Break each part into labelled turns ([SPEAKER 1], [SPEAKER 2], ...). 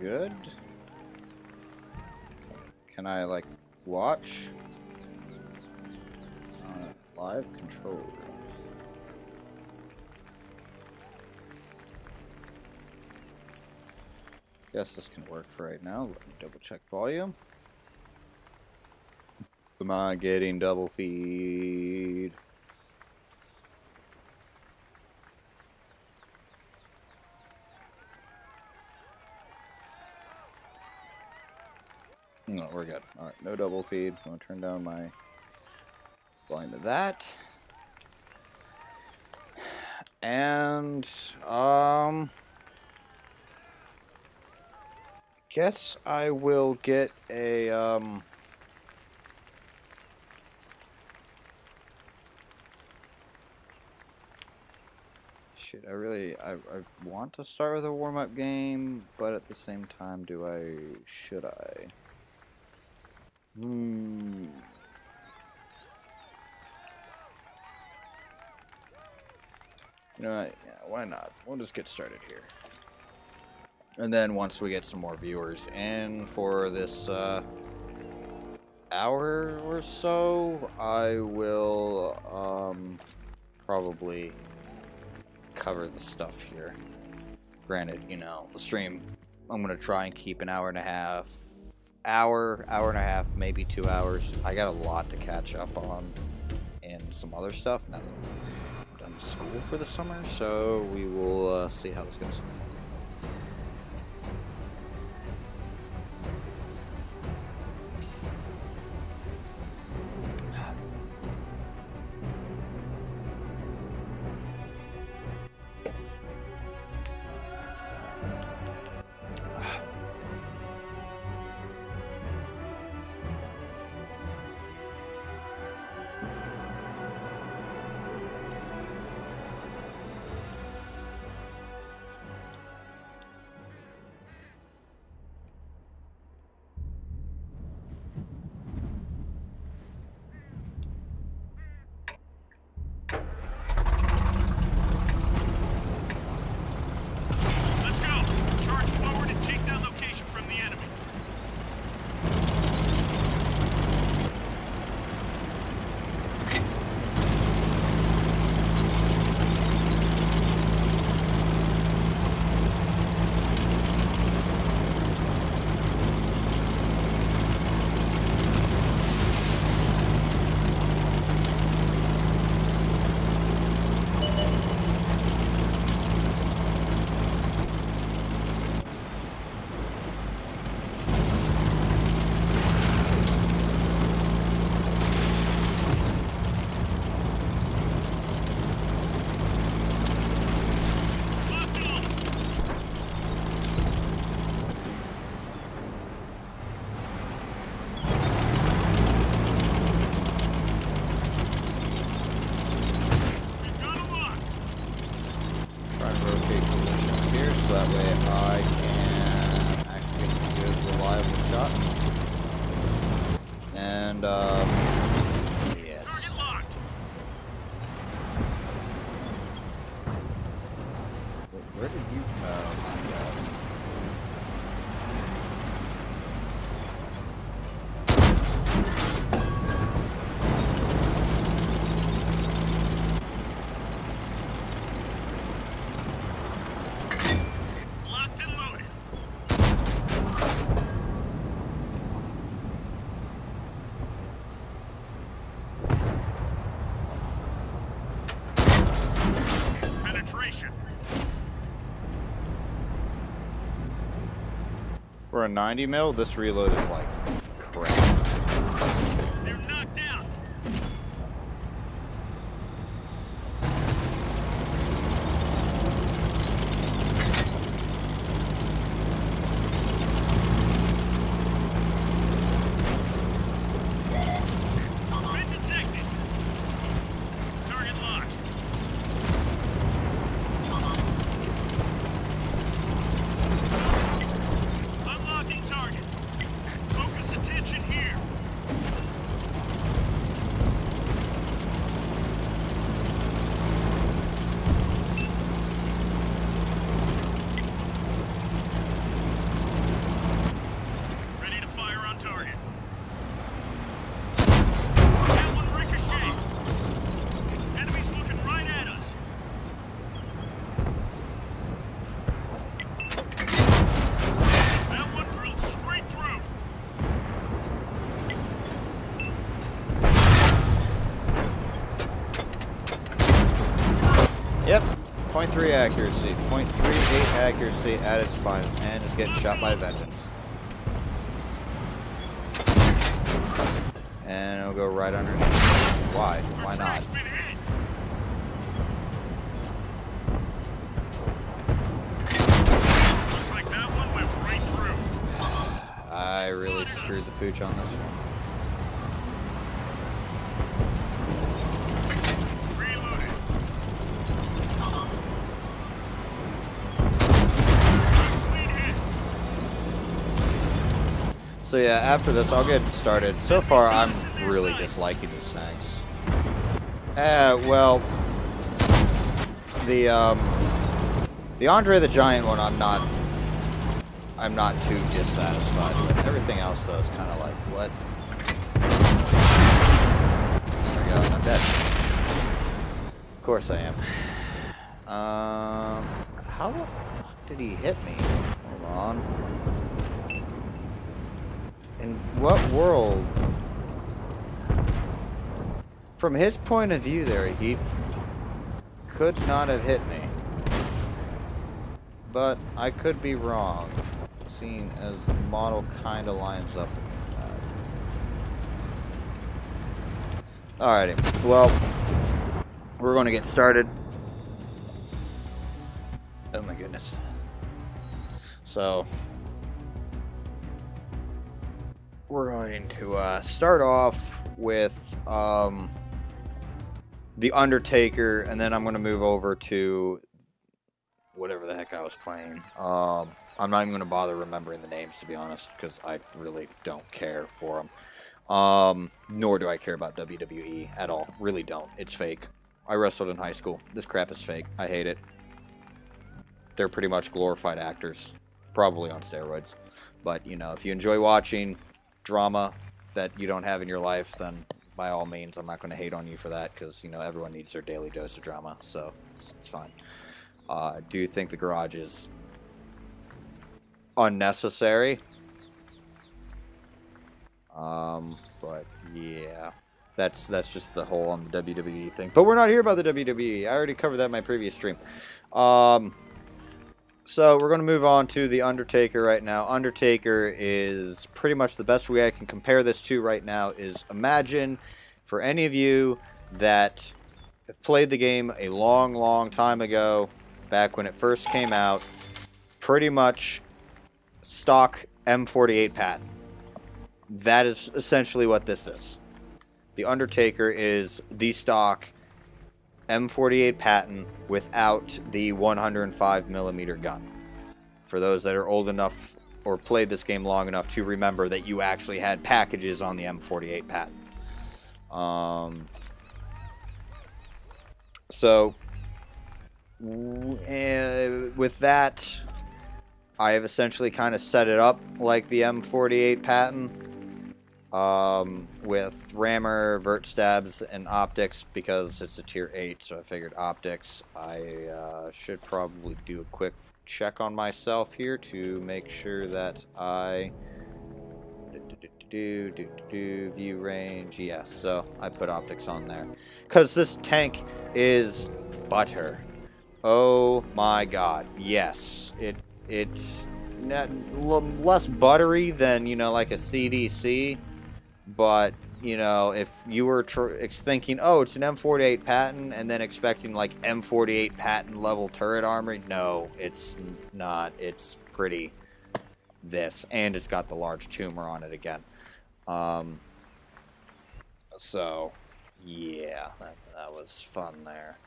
[SPEAKER 1] good. Can I, like, watch? Live controller. Guess this can work for right now. Let me double check volume. Am I getting double feed? No, we're good. Alright, no double feed. I'm gonna turn down my volume of that. And guess I will get a shit, I want to start with a warm-up game, but at the same time, should I? You know what? Yeah, why not? We'll just get started here. And then once we get some more viewers in for this hour or so, I will probably cover the stuff here. Granted, you know, the stream, I'm going to try and keep an hour and a half, maybe 2 hours. I got a lot to catch up on and some other stuff now that I'm done school for the summer, so we will see how this goes. For a 90 mil, this reload is like crap.
[SPEAKER 2] They're knocked down. Been detected. Target locked. Unlocking target. Focus
[SPEAKER 1] .3 accuracy, .38 accuracy at its finest, and is getting shot by Vengeance. And it'll go right underneath. Why? Why not?
[SPEAKER 2] Looks like that one went right through.
[SPEAKER 1] I really screwed the pooch on this one.
[SPEAKER 2] Reloaded. Clean hit.
[SPEAKER 1] So yeah, after this, I'll get started. So far, I'm really disliking these tanks. Well, the Andre the Giant one, I'm not too dissatisfied with. Everything else, though, is kind of like, what? There we go, I'm dead. Of course I am. How the fuck did he hit me? Hold on. In what world? From his point of view there, he could not have hit me. But I could be wrong, seeing as the model kind of lines up with that. Alrighty, well, we're going to get started. Oh my goodness. So, we're going to start off with the Undertaker, and then I'm going to move over to whatever the heck I was playing. I'm not even going to bother remembering the names, to be honest, because I really don't care for them. Nor do I care about WWE at all. Really don't. It's fake. I wrestled in high school. This crap is fake. I hate it. They're pretty much glorified actors. Probably on steroids. But, you know, if you enjoy watching drama that you don't have in your life, then by all means, I'm not going to hate on you for that, because, you know, everyone needs their daily dose of drama, so it's fine. I do think the garage is unnecessary. But yeah, that's just the whole on the WWE thing. But we're not here about the WWE. I already covered that in my previous stream. So we're going to move on to the Undertaker right now. Undertaker is pretty much the best way I can compare this to right now is imagine for any of you that have played the game a long, long time ago, back when it first came out, pretty much stock M48 patent. That is essentially what this is. The Undertaker is the stock M48 patent without the 105mm gun. For those that are old enough or played this game long enough to remember that you actually had packages on the M48 patent. So, with that, I have essentially kind of set it up like the M48 patent. With rammer, vert stabs, and optics, because it's a tier 8, so I figured optics. I should probably do a quick check on myself here to make sure that I view range. Yeah, so I put optics on there because this tank is butter. Oh my god, yes, it's not, less buttery than, you know, like a CDC. But, you know, if you were thinking, oh, it's an M48 patent, and then expecting, like, M48 patent level turret armor, no, it's not. It's pretty this. And it's got the large tumor on it again. So, yeah, that was fun there.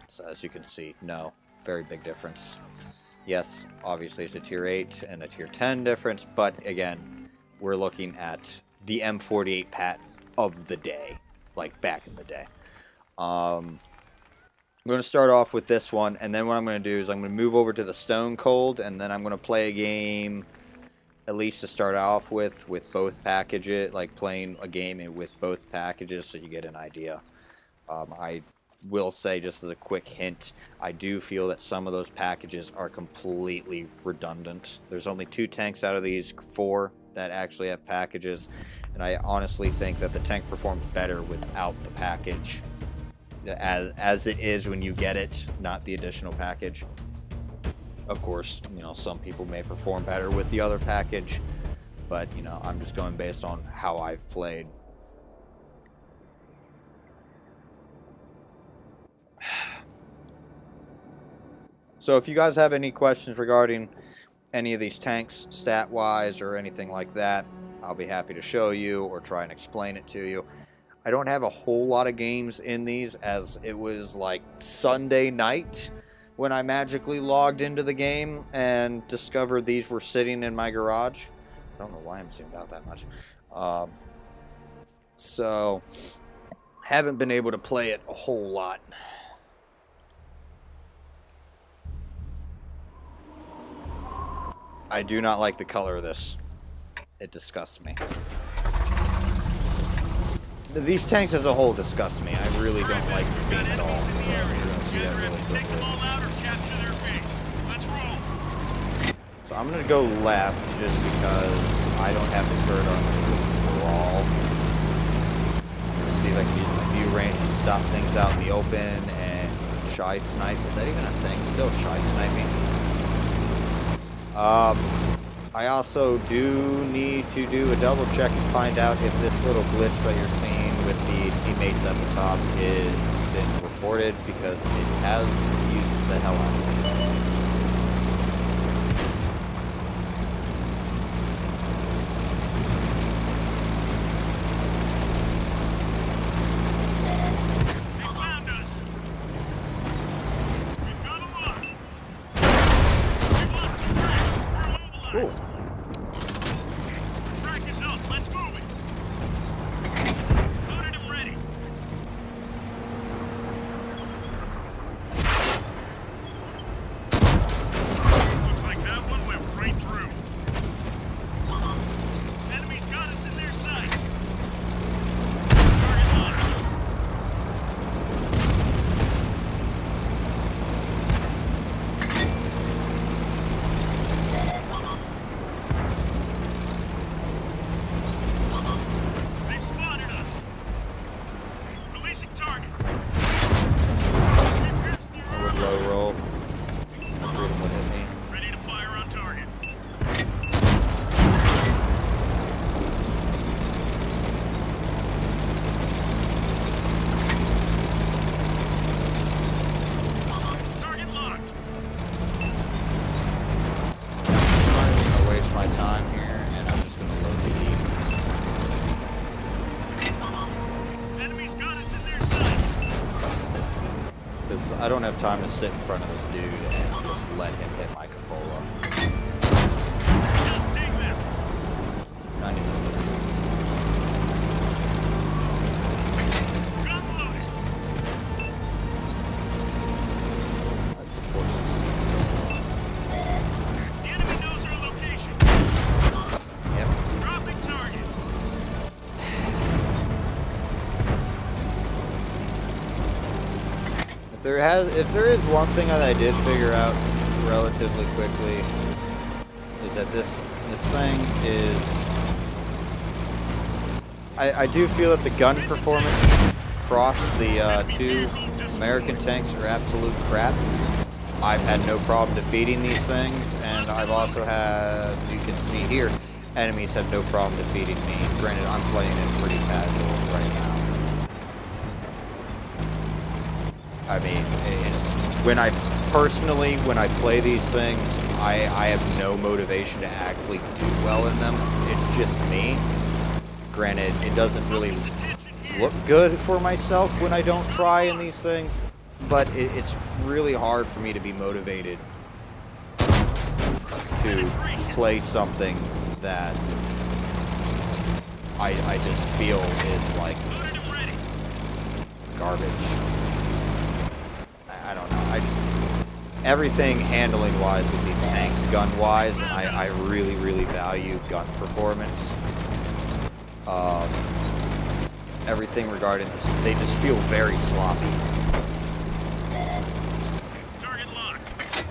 [SPEAKER 1] So, as you can see, no, very big difference. Yes, obviously it's a tier 8 and a tier 10 difference, but, again, we're looking at the M48 patent of the day, like back in the day. I'm going to start off with this one, and then what I'm going to do is I'm going to move over to the Stone Cold, and then I'm going to play a game, at least to start off with both packages, like playing a game with both packages so you get an idea. I will say, just as a quick hint, I do feel that some of those packages are completely redundant. There's only 2 tanks out of these 4 that actually have packages, and I honestly think that the tank performs better without the package as it is when you get it, not the additional package. Of course, you know, some people may perform better with the other package, but, you know, I'm just going based on how I've played. So if you guys have any questions regarding any of these tanks, stat-wise or anything like that, I'll be happy to show you or try and explain it to you. I don't have a whole lot of games in these, as it was like Sunday night when I magically logged into the game and discovered these were sitting in my garage. I don't know why I'm zoomed out that much. So, haven't been able to play it a whole lot. I do not like the color of this. It disgusts me. These tanks as a whole disgust me. I really don't like the theme at all. So you're going to see that really quickly. So I'm going to go left just because I don't have the turret on overall. I'm going to see if I can use my view range to stop things out in the open and shy snipe. Is that even a thing? Still shy sniping? I also do need to do a double check and find out if this little glitch that you're seeing with the teammates at the top is been reported, because it has confused the hell out of me. Cool.
[SPEAKER 2] Track is up. Let's move it. Loaded and ready. Looks like that one went right through. Enemies got us in their sight. Target locked. They've spotted us. Releasing target.
[SPEAKER 1] I would low roll. Freedom would hit me.
[SPEAKER 2] Ready to fire on target. Target locked.
[SPEAKER 1] I'm not going to waste my time here, and I'm just going to load the heat.
[SPEAKER 2] Enemies got us in their sights.
[SPEAKER 1] Because I don't have time to sit in front of this dude and just let him hit my cupola.
[SPEAKER 2] Just dig them.
[SPEAKER 1] 90 millimeter.
[SPEAKER 2] Gun loaded.
[SPEAKER 1] That's the 416 still alive.
[SPEAKER 2] The enemy knows our location.
[SPEAKER 1] Yep.
[SPEAKER 2] Dropping target.
[SPEAKER 1] If there is one thing that I did figure out relatively quickly, is that this thing is, I do feel that the gun performance across the two American tanks are absolute crap. I've had no problem defeating these things, and I've also had, as you can see here, enemies have no problem defeating me. Granted, I'm playing it pretty casual right now. I mean, it's when I play these things, I have no motivation to actually do well in them. It's just me. Granted, it doesn't really look good for myself when I don't try in these things, but it's really hard for me to be motivated to play something that I just feel is like
[SPEAKER 2] Loaded and ready.
[SPEAKER 1] garbage. I don't know. Everything handling wise with these tanks, gun wise, and I really, really value gun performance. Everything regarding this, they just feel very sloppy.
[SPEAKER 2] Target locked.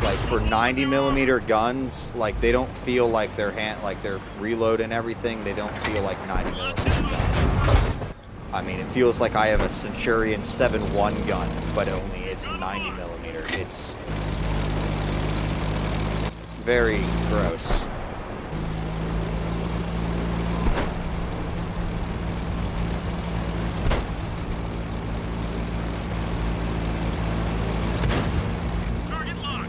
[SPEAKER 1] Like for 90 millimeter guns, like they don't feel like their reload and everything. They don't feel like 90 millimeter guns. I mean, it feels like I have a Centurion 7.1 gun, but only it's 90 millimeter. It's very gross.
[SPEAKER 2] Target locked. Locked on.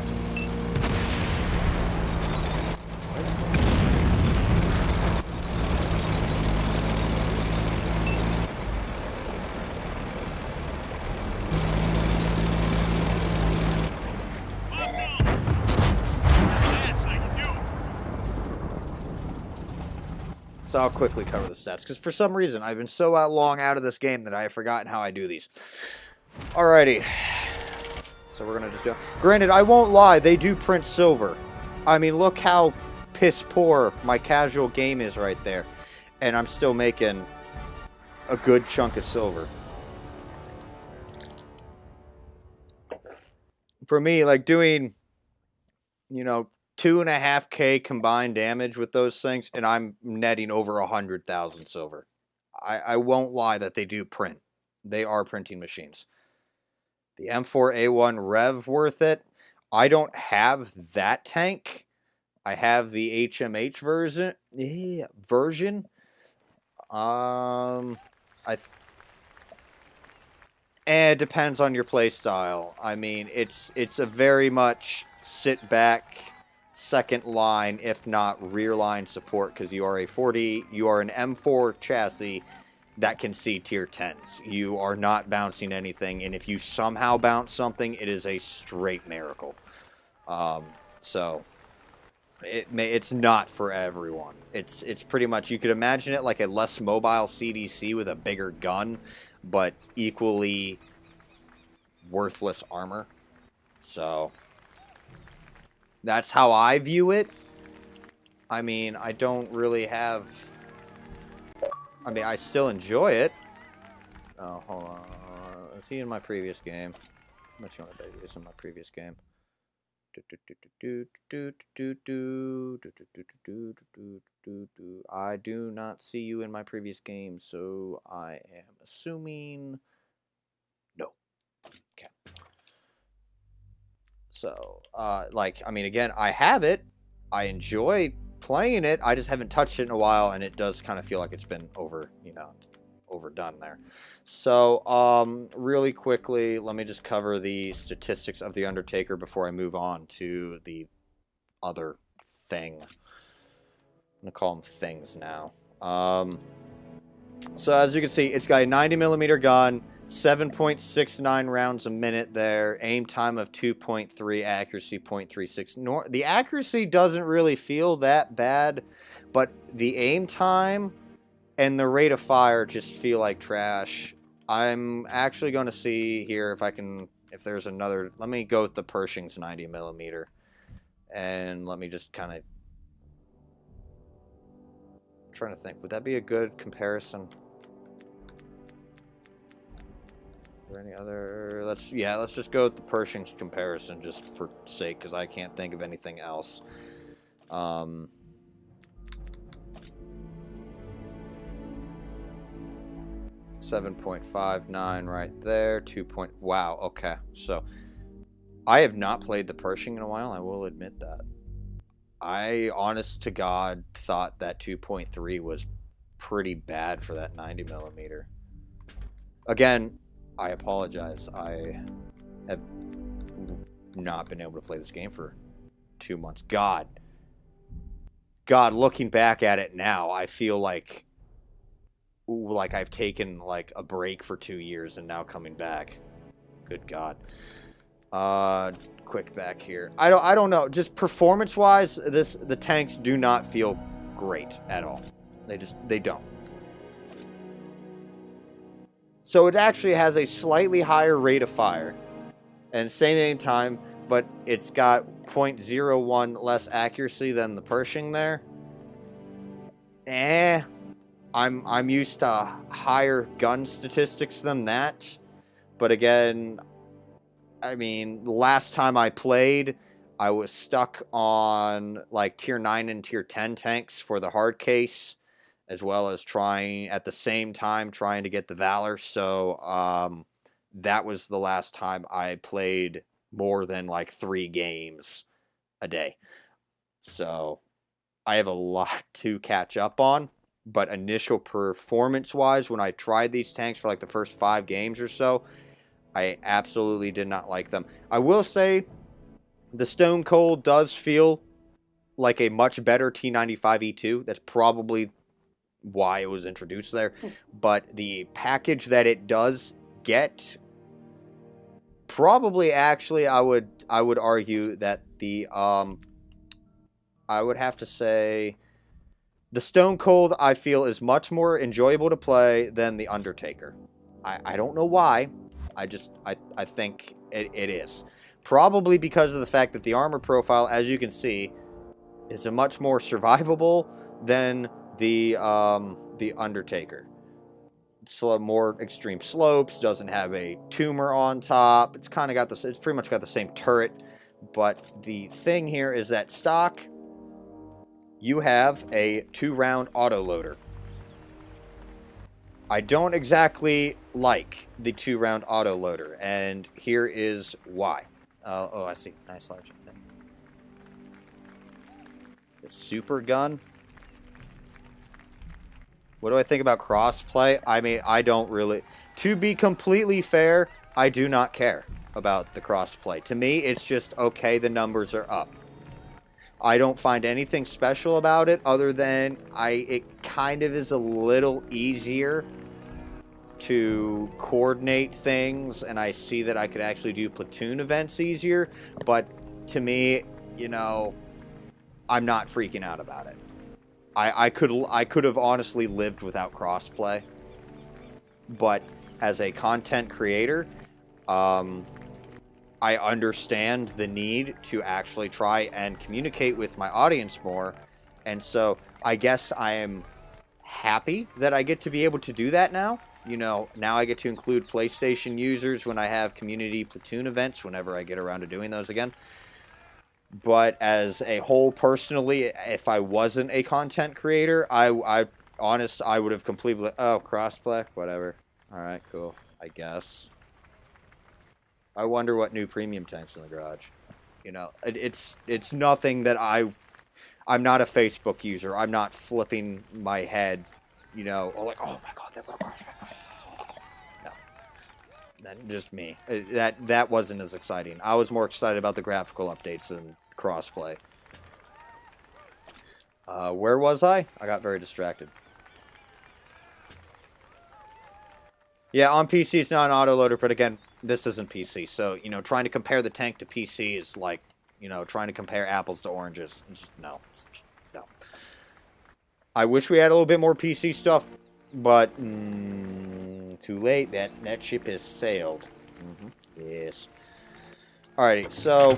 [SPEAKER 2] That's how you do it.
[SPEAKER 1] So I'll quickly cover the stats, because for some reason I've been so long out of this game that I have forgotten how I do these. Alrighty. So we're going to just do... Granted, I won't lie, they do print silver. I mean, look how piss poor my casual game is right there. And I'm still making a good chunk of silver. For me, like doing, you know, 2.5K combined damage with those things, and I'm netting over 100,000 silver. I won't lie that they do print. They are printing machines. The M4A1 Rev worth it. I don't have that tank. I have the HMH version. It depends on your play style. I mean, it's a very much sit back second line, if not rear line support, because you are an M4 chassis that can see tier 10s. You are not bouncing anything, and if you somehow bounce something, it is a straight miracle. So it's not for everyone. It's pretty much, you could imagine it like a less mobile CDC with a bigger gun, but equally worthless armor. So that's how I view it. I mean, I don't really have... I mean, I still enjoy it. Oh, hold on. Is he in my previous game? How much you want to bet he is in my previous game? I do not see you in my previous game, so I am assuming no. Okay. So, like, I mean, again, I have it. I enjoy playing it. I just haven't touched it in a while, and it does kind of feel like it's been overdone there. So, really quickly, let me just cover the statistics of the Undertaker before I move on to the other thing. I'm gonna call them things now. So as you can see, it's got a 90mm gun, 7.69 rounds a minute there, aim time of 2.3, accuracy 0.36. The accuracy doesn't really feel that bad, but the aim time and the rate of fire just feel like trash. I'm actually going to see here if there's another. Let me go with the Pershing's 90mm, and let me just kind of trying to think. Would that be a good comparison? Is there any other? Let's just go with the Pershing's comparison just for sake, because I can't think of anything else. 7.59 right there. Wow. Okay. So I have not played the Pershing in a while. I will admit that. I, honest to God, thought that 2.3 was pretty bad for that 90mm. Again, I apologize. I have not been able to play this game for 2 months. God, looking back at it now, I feel like I've taken like a break for 2 years and now coming back. Good God. Quick back here. I don't know. Just performance-wise, the tanks do not feel great at all. They don't. So it actually has a slightly higher rate of fire and same aim time, but it's got 0.01 less accuracy than the Pershing there. I'm used to higher gun statistics than that. But again, I mean, the last time I played, I was stuck on like tier 9 and tier 10 tanks for the hard case. as well as trying at the same time trying to get the Valor. So that was the last time I played more than like 3 games a day. So I have a lot to catch up on. But initial performance-wise, when I tried these tanks for like the first 5 games or so, I absolutely did not like them. I will say the Stone Cold does feel like a much better T95E2. That's probably why it was introduced there. But the package that it does get, probably actually I would argue that the I would have to say the Stone Cold, I feel, is much more enjoyable to play than the Undertaker. I don't know why. I think it is. Probably because of the fact that the armor profile, as you can see, is a much more survivable than the Undertaker. It's more extreme slopes, doesn't have a tumor on top. It's kind of got this. It's pretty much got the same turret. But the thing here is that stock, you have a 2-round autoloader. I don't exactly like the 2-round autoloader, and here is why. Oh, I see. Nice large thing. The super gun. What do I think about crossplay? I mean, I don't really... To be completely fair, I do not care about the crossplay. To me, it's just, okay, the numbers are up. I don't find anything special about it other than it kind of is a little easier to coordinate things, and I see that I could actually do platoon events easier, but to me, you know, I'm not freaking out about it. I could have honestly lived without crossplay, but as a content creator, I understand the need to actually try and communicate with my audience more, and so I guess I am happy that I get to be able to do that now. You know, now I get to include PlayStation users when I have community platoon events, whenever I get around to doing those again. But as a whole, personally, if I wasn't a content creator, I would have completely, oh, crossplay, whatever. All right, cool, I guess. I wonder what new premium tanks in the garage. You know, it's nothing that I'm not a Facebook user. I'm not flipping my head, you know, like, oh my god, that crossplay. No, that just me. That wasn't as exciting. I was more excited about the graphical updates than crossplay. Where was I? I got very distracted. Yeah, on PC it's not an autoloader, but again, this isn't PC, so, you know, trying to compare the tank to PC is like, you know, trying to compare apples to oranges. No. I wish we had a little bit more PC stuff, but too late. That ship has sailed. Yes. Alrighty, so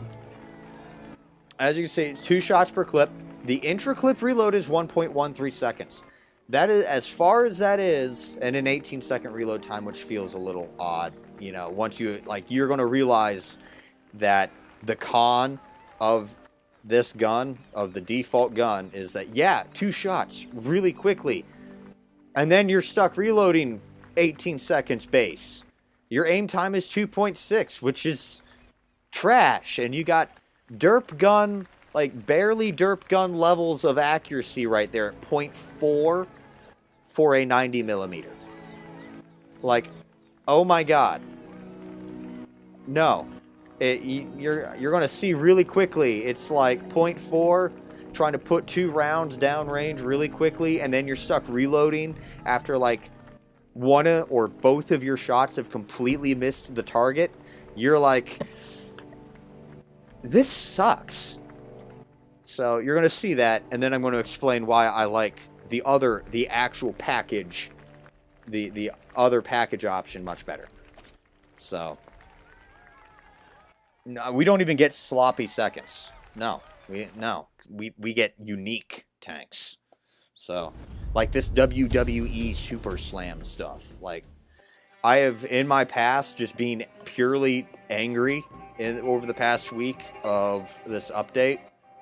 [SPEAKER 1] as you can see, it's 2 shots per clip. The intra-clip reload is 1.13 seconds. That is, as far as that is, and an 18-second reload time, which feels a little odd. You know, once you, like, you're going to realize that the con of this gun, of the default gun, is that, yeah, 2 shots really quickly. And then you're stuck reloading 18 seconds base. Your aim time is 2.6, which is trash. And you got derp gun, like, barely derp gun levels of accuracy right there at 0.4 for a 90 millimeter. Like, oh my god. No. You're going to see really quickly. It's like 0.4, trying to put 2 rounds downrange really quickly, and then you're stuck reloading after like one or both of your shots have completely missed the target. You're like, this sucks. So you're going to see that, and then I'm going to explain why I like the actual package, the other package option much better. So, no, we don't even get sloppy seconds. No, we get unique tanks. So, like this WWE Super Slam stuff. Like, I have in my past just been purely angry over the past week of this update.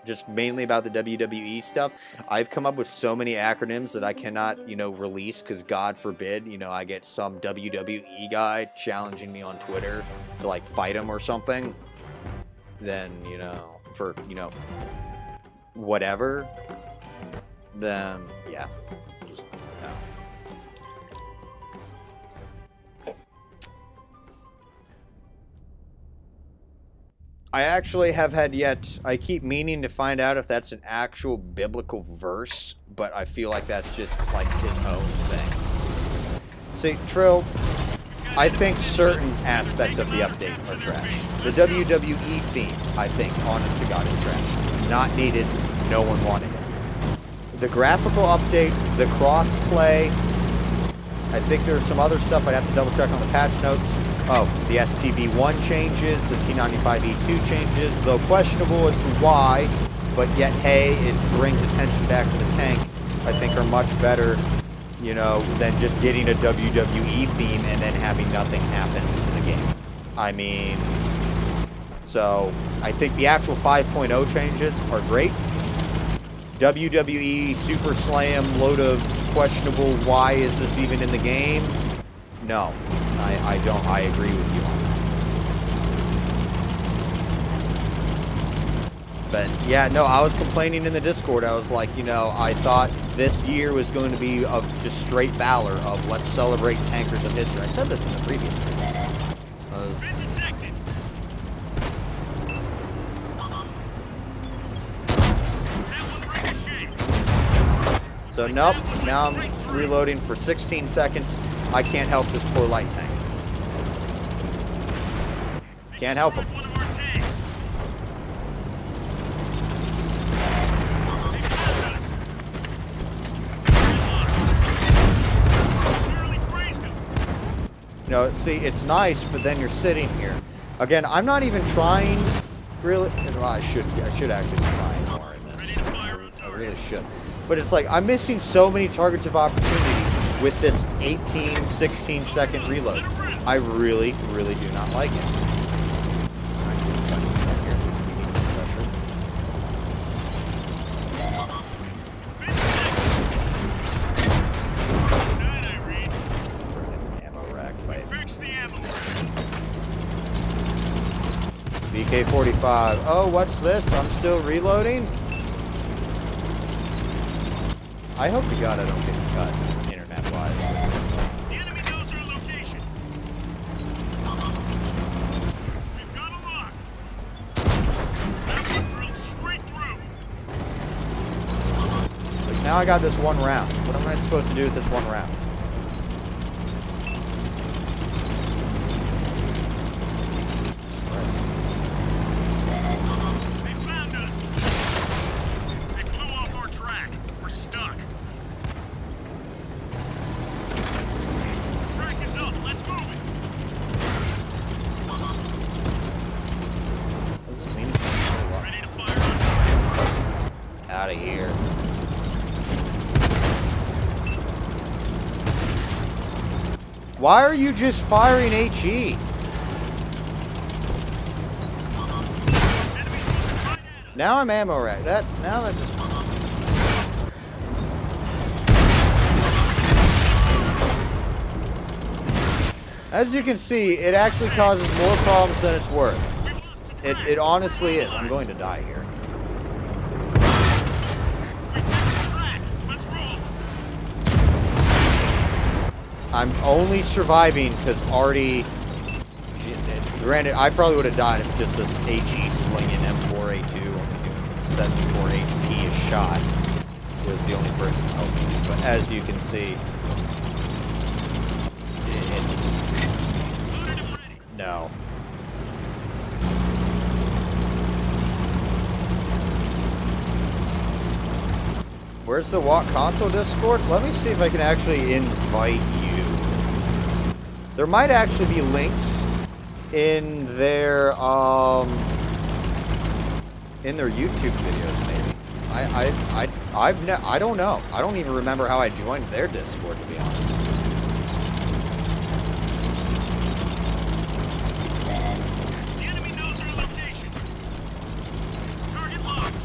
[SPEAKER 1] just mainly about the WWE stuff, I've come up with so many acronyms that I cannot, you know, release because God forbid, you know, I get some WWE guy challenging me on Twitter to like fight him or something. Then, you know, for, you know, whatever, then yeah. Just, no. I actually have had yet, I keep meaning to find out if that's an actual biblical verse, but I feel like that's just like his own thing. See, Trill, I think certain aspects of the update are trash. The WWE theme, I think, honest to God, is trash. Not needed, no one wanted it. The graphical update, the cross-play, I think there's some other stuff I'd have to double check on the patch notes. Oh, the STV1 changes, the T95E2 changes, though questionable as to why, but yet, hey, it brings attention back to the tank, I think are much better, you know, than just getting a WWE theme and then having nothing happen to the game. I mean, so I think the actual 5.0 changes are great. WWE Super Slam, load of questionable, why is this even in the game? No, I don't, I agree with you on that. But yeah, no, I was complaining in the Discord, I was like, you know, I thought this year was going to be of just straight valor of let's celebrate tankers of history. I said this in the previous stream. So nope, now I'm reloading for 16 seconds. I can't help this poor light tank. Can't help him. You know, see, it's nice, but then you're sitting here. Again, I'm not even trying, really. Well, I should actually be trying more in this. I really should. But it's like, I'm missing so many targets of opportunity with this 18, 16 second reload. I really, really do not like it. Actually, I'm trying to check here because we need the pressure. Freaking ammo racked, wait. BK-45. Oh, what's this? I'm still reloading? I hope to God I don't get cut internet-wise with this stuff.
[SPEAKER 2] The enemy knows our location. We've got a lock. That one drilled straight through.
[SPEAKER 1] Like, now I got this one round. What am I supposed to do with this one round? Jesus Christ.
[SPEAKER 2] They found us. They blew off our track. We're stuck. Track is up. Let's move it.
[SPEAKER 1] What does this mean?
[SPEAKER 2] Ready to fire on.
[SPEAKER 1] Out of here. Why are you just firing HE? Now I'm ammo rack. Now that just. As you can see, it actually causes more problems than it's worth. It honestly is. I'm going to die here. I'm only surviving because Artie. Granted, I probably would have died if just this AG slinging M4A2 only doing 74 HP a shot was the only person helping me. But as you can see, it's no. Where's the Walk Console Discord? Let me see if I can actually invite you. There might actually be links in their YouTube videos, maybe. I don't know. I don't even remember how I joined their Discord, to be honest.
[SPEAKER 2] The enemy knows our location. Target locked.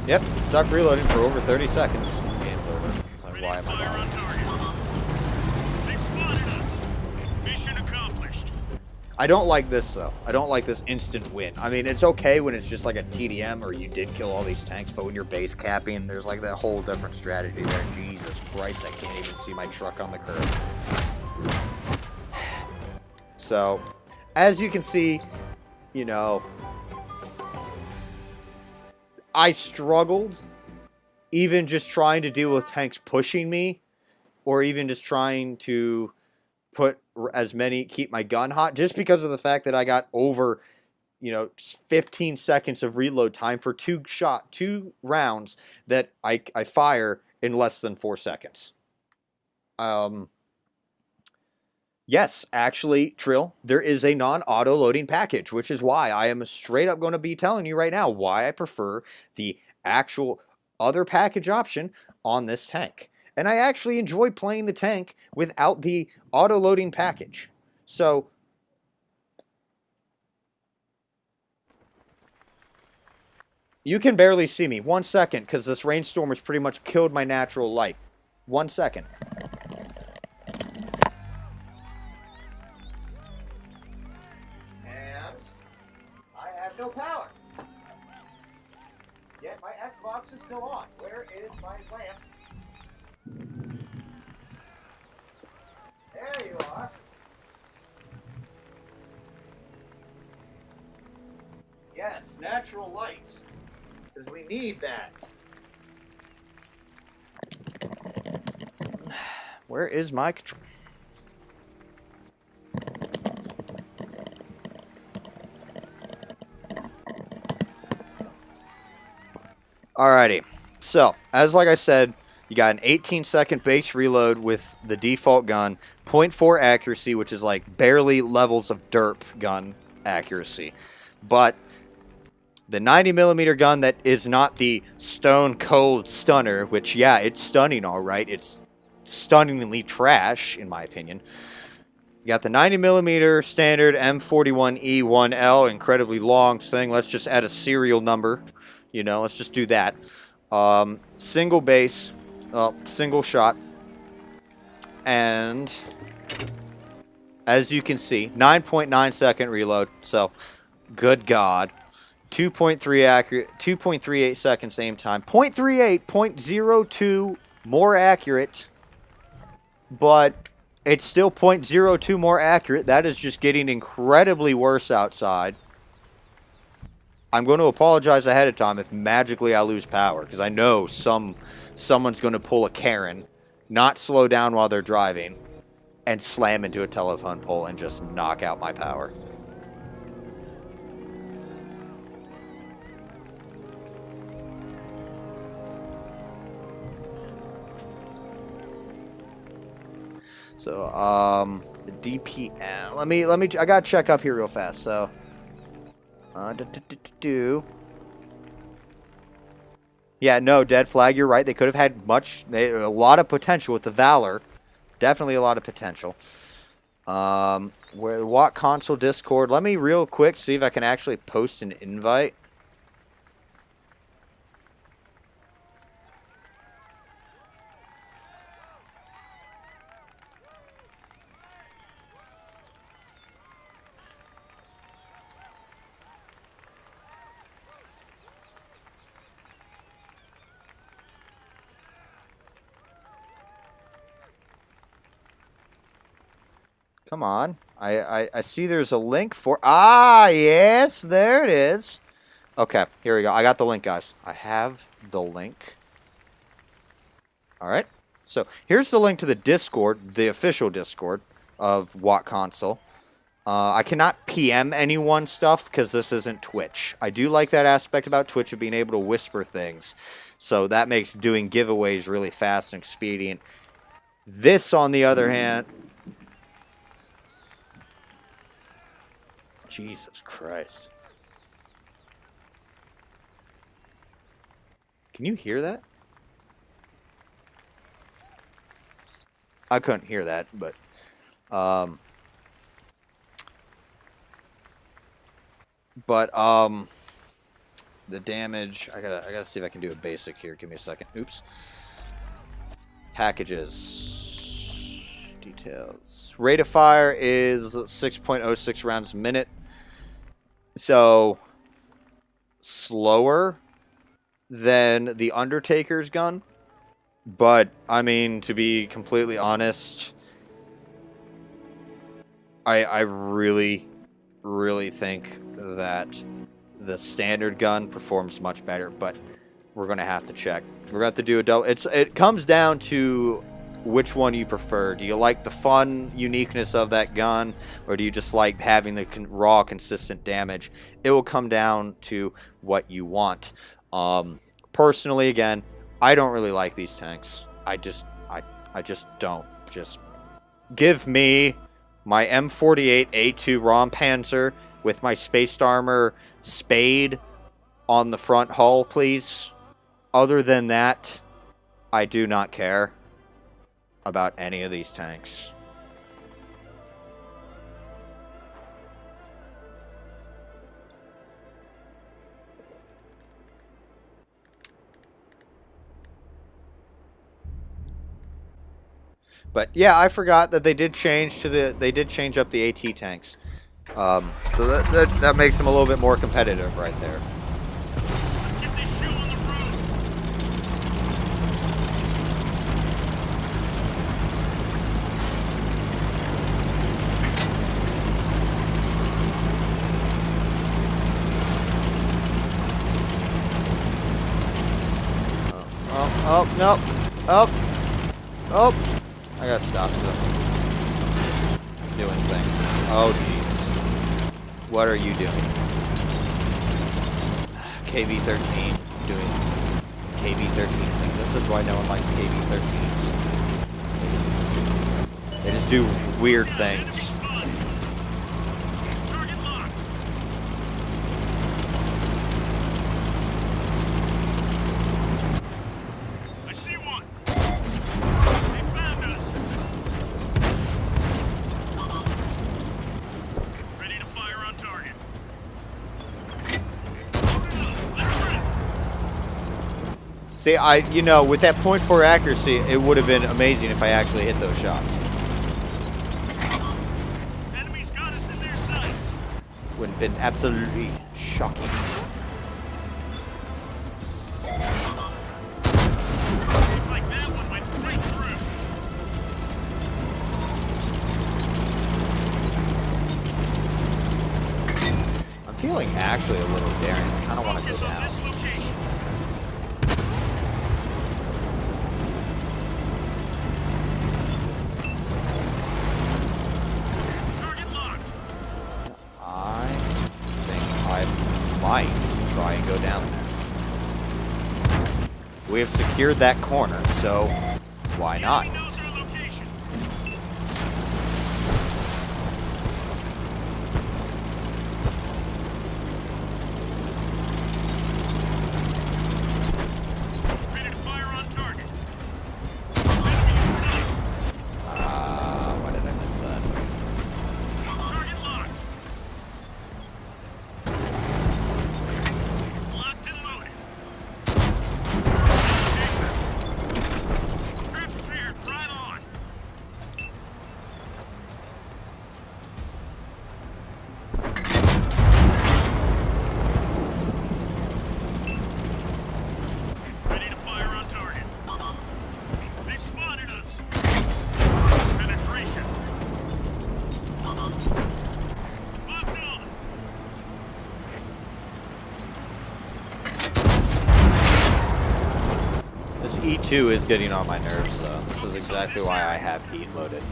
[SPEAKER 1] Yep, stuck reloading for over 30 seconds. Game's over. So
[SPEAKER 2] Ready
[SPEAKER 1] why
[SPEAKER 2] to
[SPEAKER 1] am I
[SPEAKER 2] fire on
[SPEAKER 1] bothering?
[SPEAKER 2] target. They've spotted us. Mission accomplished.
[SPEAKER 1] I don't like this, though. I don't like this instant win. I mean, it's okay when it's just like a TDM or you did kill all these tanks, but when you're base capping, there's like that whole different strategy there. Jesus Christ, I can't even see my truck on the curb. So, as you can see, you know, I struggled even just trying to deal with tanks pushing me, or even just trying to keep my gun hot, just because of the fact that I got over, 15 seconds of reload time for two rounds that I fire in less than 4 seconds. Yes, actually, Trill, there is a non-auto loading package, which is why I am straight up going to be telling you right now why I prefer the actual other package option on this tank. And I actually enjoy playing the tank without the auto loading package. So, you can barely see me. 1 second, because this rainstorm has pretty much killed my natural light. 1 second. No power. Yet my Xbox is still on. Where is my lamp? There you are. Yes, natural light. Because we need that. Where is my control? Alrighty, so, as like I said, you got an 18-second base reload with the default gun, 0.4 accuracy, which is like barely levels of derp gun accuracy. But the 90mm gun that is not the stone cold stunner, which, yeah, it's stunning alright, it's stunningly trash, in my opinion. You got the 90mm standard M41E1L, incredibly long thing. Let's just add a serial number. Let's just do that. Single base, single shot. And as you can see, 9.9 second reload. So, good God. 2.3 accurate, 2.38 seconds aim time. 0.38, 0.02 more accurate. But it's still 0.02 more accurate. That is just getting incredibly worse outside. I'm going to apologize ahead of time if magically I lose power, because I know someone's going to pull a Karen, not slow down while they're driving, and slam into a telephone pole and just knock out my power. So, the DPM. Let me. I gotta check up here real fast. So, yeah, no, dead flag. You're right. They could have had a lot of potential with the Valor. Definitely a lot of potential. Where the Watt console Discord. Let me real quick see if I can actually post an invite. Come on. I see there's a link for... Ah, yes, there it is. Okay, here we go. I got the link, guys. I have the link. All right. So here's the link to the Discord, the official Discord of Watt Console. I cannot PM anyone stuff because this isn't Twitch. I do like that aspect about Twitch of being able to whisper things. So that makes doing giveaways really fast and expedient. This, on the other hand... Jesus Christ. Can you hear that? I couldn't hear that, but... The damage, I gotta see if I can do a basic here. Give me a second. Oops. Packages. Details. Rate of fire is 6.06 rounds a minute. So, slower than the Undertaker's gun. But, I mean, to be completely honest, I really, really think that the standard gun performs much better, but we're going to have to check. We're going to have to do a double. It comes down to which one you prefer. Do you like the fun uniqueness of that gun, or do you just like having the raw, consistent damage? It will come down to what you want. Personally, again, I don't really like these tanks. I just don't. Just give me my M48 A2 ROM Panzer with my Space Armor Spade on the front hull, please. Other than that, I do not care about any of these tanks. But yeah, I forgot that they did change up the AT tanks. So that makes them a little bit more competitive right there.
[SPEAKER 2] Get this shoe on the road.
[SPEAKER 1] Oh, no. Oh. I gotta stop doing things. Oh, Jesus. What are you doing? KV-13 doing KV-13 things. This is why no one likes KV-13s. They just do weird things.
[SPEAKER 2] Target locked. I see one. They found us. Ready to fire on target. Let's rip.
[SPEAKER 1] See, with that .4 accuracy, it would have been amazing if I actually hit those shots.
[SPEAKER 2] Enemies got us in their sights.
[SPEAKER 1] Would have been absolutely shocking.
[SPEAKER 2] Seems like that one went right through.
[SPEAKER 1] I'm feeling actually a little daring. I kind of want to go
[SPEAKER 2] Focus on
[SPEAKER 1] down.
[SPEAKER 2] this location. Target locked.
[SPEAKER 1] I think I might try and go down there. We have secured that corner, so why not?
[SPEAKER 2] Enemy knows our location. Ready to fire on target. Enemy in sight.
[SPEAKER 1] Why did I miss that?
[SPEAKER 2] Target locked. Locked and loaded. Prepared, right on. Ready to fire on target. They've spotted us. Penetration. Locked on.
[SPEAKER 1] This E2 is getting on my nerves, though. This is exactly why I have heat loaded.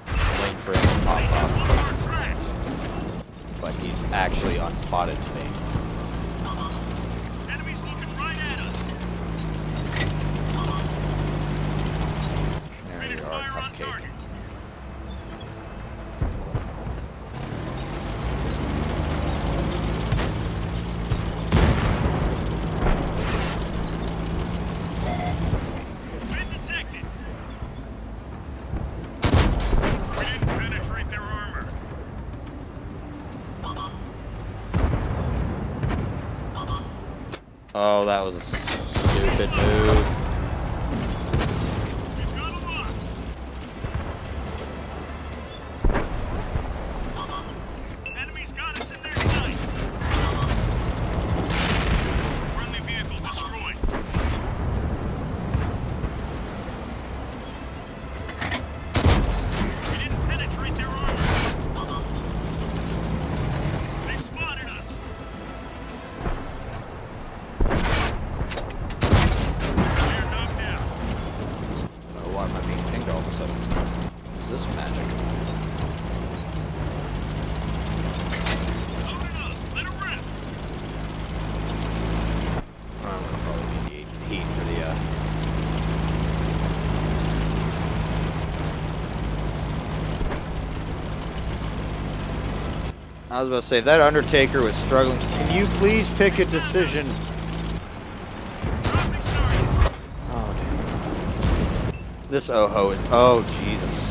[SPEAKER 1] Waiting for him to pop
[SPEAKER 2] One
[SPEAKER 1] up,
[SPEAKER 2] of our tracks.
[SPEAKER 1] but he's actually unspotted to me.
[SPEAKER 2] Enemies looking right at us.
[SPEAKER 1] There
[SPEAKER 2] Ready
[SPEAKER 1] you
[SPEAKER 2] to
[SPEAKER 1] are,
[SPEAKER 2] fire on
[SPEAKER 1] Cupcake.
[SPEAKER 2] target. Been detected. We didn't penetrate their armor.
[SPEAKER 1] Oh, that was a stupid move.
[SPEAKER 2] We've got a lock. Enemy's got us in their sight. Friendly vehicle destroyed. We didn't penetrate their armor. They've spotted us. They're knocked out.
[SPEAKER 1] Why am I being pinged all of a sudden? Is this magic?
[SPEAKER 2] Load it up. Let it rip.
[SPEAKER 1] I'm gonna probably need the heat for the I was about to say, if that Undertaker was struggling, can you please pick a decision?
[SPEAKER 2] Dropping target.
[SPEAKER 1] Oh, dude. This Oho is, oh, Jesus.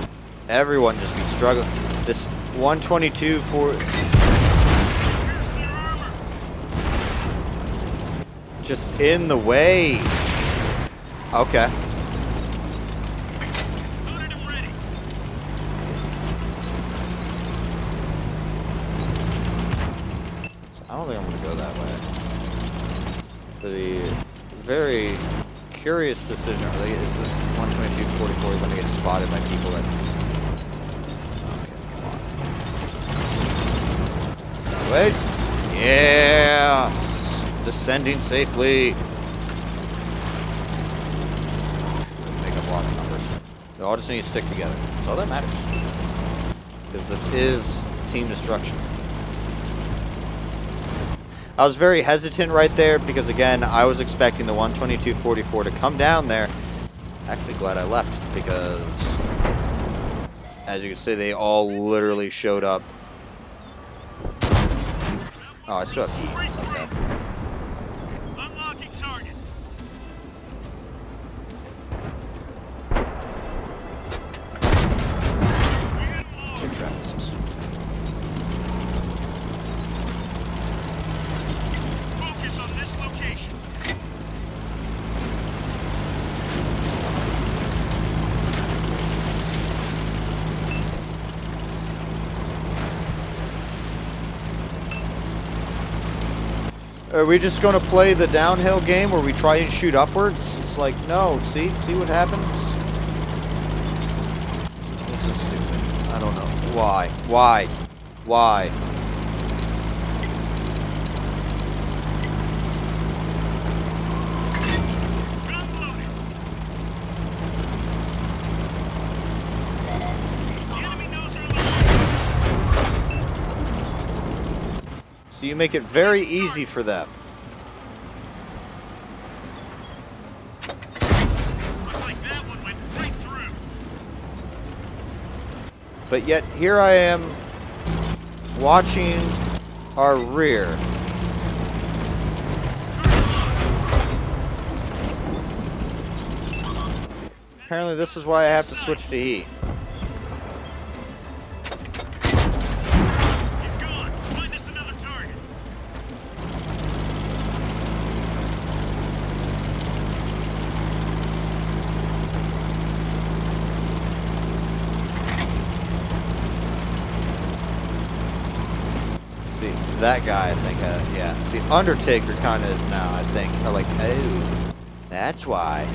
[SPEAKER 1] Everyone just be struggling. This 122 for,
[SPEAKER 2] Pierce their armor.
[SPEAKER 1] just in the way. Okay.
[SPEAKER 2] Loaded and ready.
[SPEAKER 1] So I don't think I'm going to go that way. For the very curious decision, are they, is this 122-44 going to get spotted by people that... Okay, come on. Sideways. Yes! Descending safely. Make up lost numbers. We all just need to stick together. That's all that matters. Because this is team destruction. I was very hesitant right there because, again, I was expecting the 122-44 to come down there. Actually, glad I left because, as you can see, they all literally showed up. Oh, I still have heat. Okay.
[SPEAKER 2] Unlocking target.
[SPEAKER 1] Take traffic system.
[SPEAKER 2] Focus on this location.
[SPEAKER 1] Are we just going to play the downhill game where we try and shoot upwards? It's like, no, see what happens? This is stupid. I don't know. Why?
[SPEAKER 2] Gun loaded. The enemy knows our location.
[SPEAKER 1] So you make it very easy for them.
[SPEAKER 2] Looks like that one went right through.
[SPEAKER 1] But yet, here I am watching our rear. Apparently this is why I have to switch to heat.
[SPEAKER 2] He's gone. Find us another target.
[SPEAKER 1] See, that guy, I think, yeah. See, Undertaker kind of is now, I think. I'm like, oh, that's why.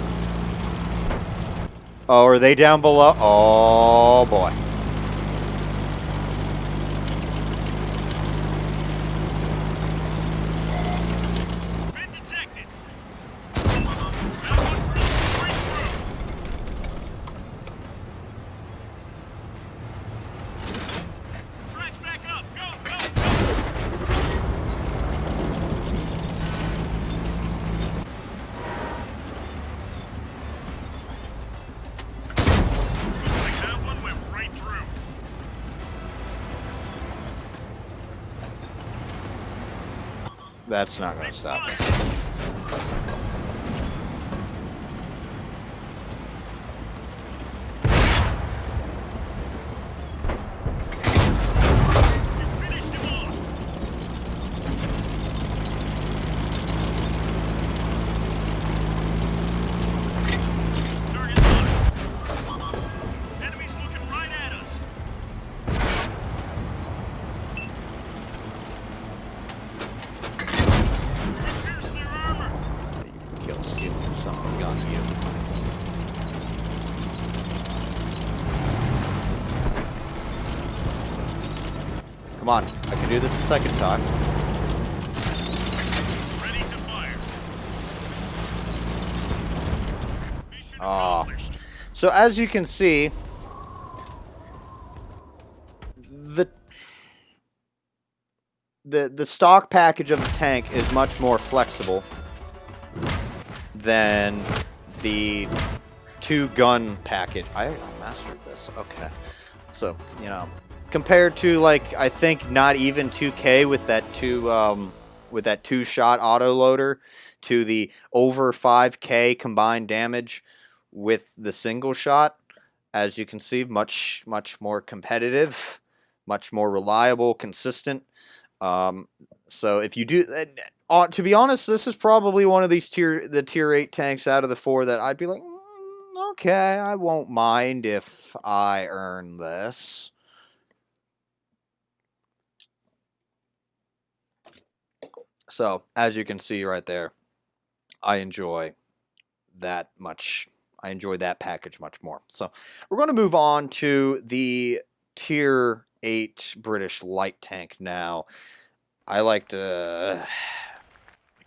[SPEAKER 1] Oh, are they down below? Oh, boy.
[SPEAKER 2] Been detected. That one right through. Tracks back up. Go, go, go. Looks like that one went right through.
[SPEAKER 1] That's not going to stop.
[SPEAKER 2] Finished him off.
[SPEAKER 1] on you. Come on, I can do this a second time.
[SPEAKER 2] Ready to fire. Mission
[SPEAKER 1] Ah.
[SPEAKER 2] accomplished.
[SPEAKER 1] So as you can see, the stock package of the tank is much more flexible than the 2-gun package. I mastered this. Okay. So, you know, compared to, like, I think not even 2K with that 2-shot auto loader, to the over 5K combined damage with the single shot, as you can see, much more competitive, much more reliable, consistent. So if you do, to be honest, this is probably one of these tier 8 tanks out of the 4 that I'd be like, okay, I won't mind if I earn this. So as you can see right there, I enjoy that much. I enjoy that package much more. So we're going to move on to the tier 8 British light tank now. I like to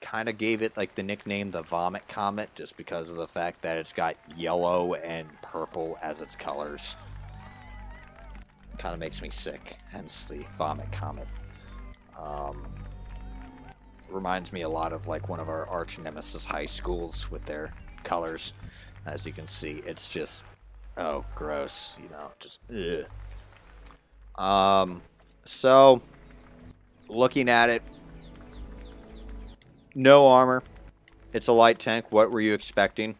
[SPEAKER 1] kind of gave it like the nickname the Vomit Comet just because of the fact that it's got yellow and purple as its colors. Kind of makes me sick, hence the Vomit Comet. Reminds me a lot of like one of our arch nemesis high schools with their colors. As you can see, it's just, oh, gross, you know, just ugh. So looking at it, no armor. It's a light tank. What were you expecting?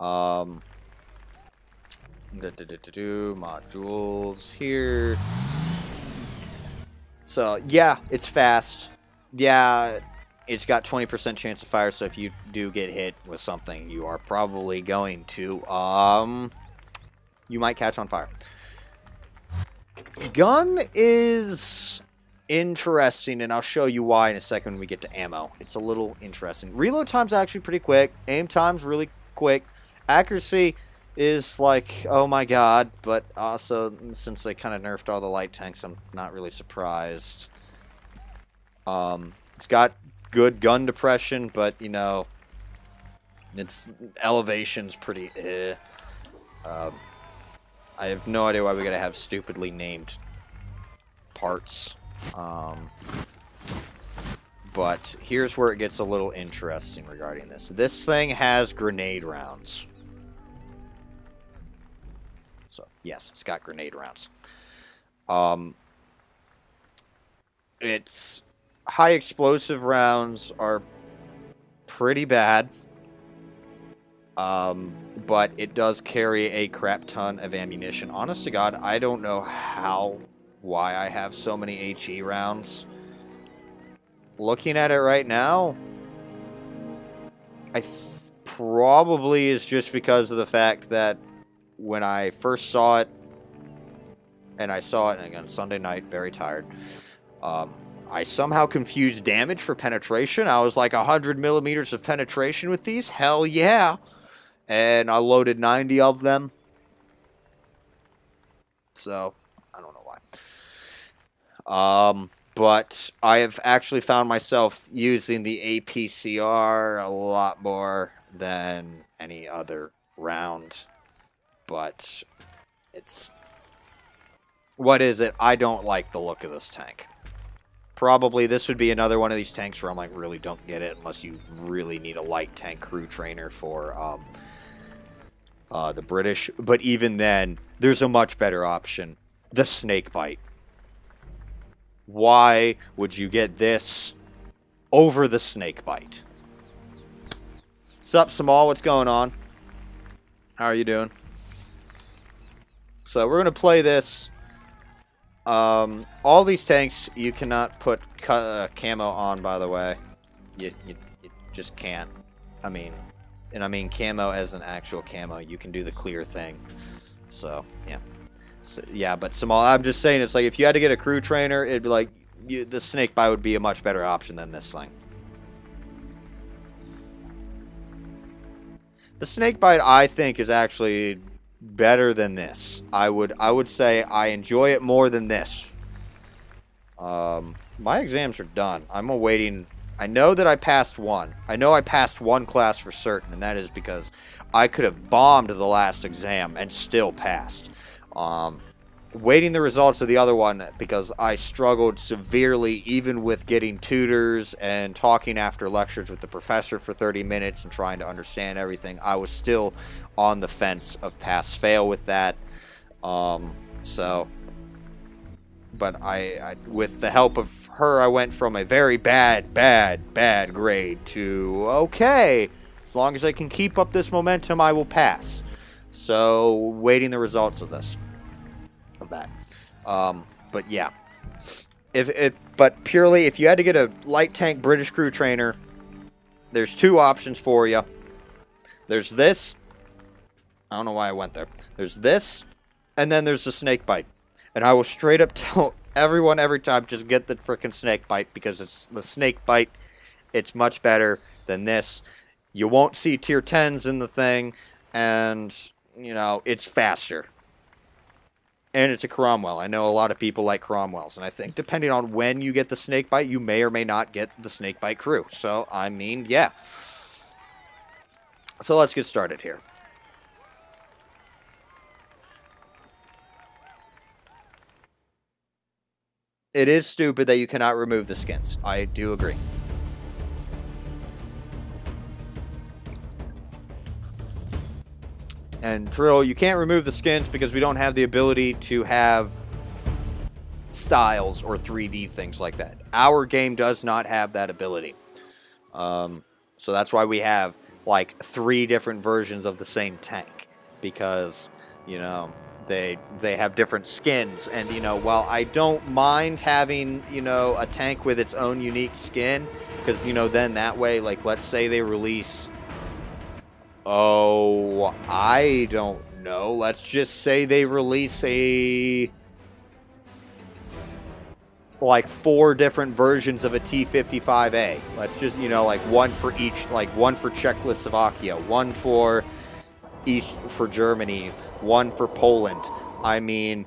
[SPEAKER 1] Modules here. So yeah, it's fast. Yeah, it's got 20% chance of fire. So if you do get hit with something, you are probably going to you might catch on fire. Gun is interesting, and I'll show you why in a second when we get to ammo. It's a little interesting. Reload time's actually pretty quick. Aim time's really quick. Accuracy is like, oh my god, but also, since they kind of nerfed all the light tanks, I'm not really surprised. It's got good gun depression, but, you know, its elevation's pretty I have no idea why we gotta have stupidly named parts. But here's where it gets a little interesting regarding this. This thing has grenade rounds. So, yes, it's got grenade rounds. Its high explosive rounds are pretty bad. But it does carry a crap ton of ammunition. Honest to God, I don't know why I have so many HE rounds. Looking at it right now, probably is just because of the fact that when I first saw it, and I saw it again Sunday night, very tired, I somehow confused damage for penetration. I was like, 100 millimeters of penetration with these? Hell yeah! And I loaded 90 of them. So, I don't know why. But I have actually found myself using the APCR a lot more than any other round. But it's... what is it? I don't like the look of this tank. Probably this would be another one of these tanks where I'm like, really don't get it unless you really need a light tank crew trainer for the British. But even then, there's a much better option. The Snakebite. Why would you get this over the Snakebite? Sup, Samal? What's going on? How are you doing? So we're going to play this. All these tanks, you cannot put camo on, by the way. You just can't. I mean camo as an actual camo. You can do the clear thing. So, yeah. So, yeah, but Samal, I'm just saying, it's like, if you had to get a crew trainer, it'd be like, the Snakebite would be a much better option than this thing. The snake bite, I think, is actually better than this. I would say I enjoy it more than this. My exams are done. I'm awaiting. I know that I passed one. I know I passed one class for certain, and that is because I could have bombed the last exam and still passed. Waiting the results of the other one because I struggled severely even with getting tutors and talking after lectures with the professor for 30 minutes and trying to understand everything. I was still on the fence of pass-fail with that. But I, with the help of her, I went from a very bad grade to okay. As long as I can keep up this momentum, I will pass. So, waiting the results of this. Of that. But yeah. But purely, if you had to get a light tank British crew trainer, there's two options for you. There's this. I don't know why I went there. There's this, and then there's the snake bite. And I will straight up tell everyone every time, just get the frickin' snake bite, because it's the snake bite. It's much better than this. You won't see tier 10s in the thing, and, you know, it's faster. And it's a Cromwell. I know a lot of people like Cromwells, and I think depending on when you get the snake bite, you may or may not get the snake bite crew. So, I mean, yeah. So let's get started here. It is stupid that you cannot remove the skins. I do agree. And Drill, you can't remove the skins because we don't have the ability to have styles or 3D things like that. Our game does not have that ability. So that's why we have like 3 different versions of the same tank. Because, you know, they have different skins. And, you know, while I don't mind having, you know, a tank with its own unique skin, because, you know, then that way, like, let's say they release... Oh, I don't know. Let's just say they release like 4 different versions of a T-55A. Let's just, you know, like one for each, like one for Czechoslovakia, one for Germany, one for Poland. I mean,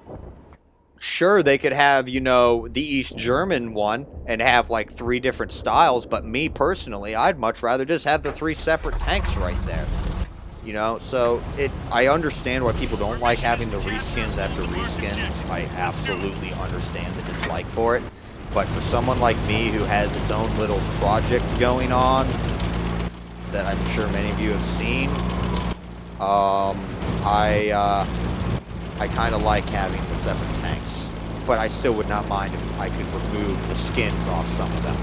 [SPEAKER 1] sure, they could have, you know, the East German one and have like 3 different styles, but me personally, I'd much rather just have the 3 separate tanks right there. You know, so I understand why people don't like having the reskins after reskins. I absolutely understand the dislike for it. But for someone like me who has its own little project going on that I'm sure many of you have seen, I kind of like having the separate tanks. But I still would not mind if I could remove the skins off some of them.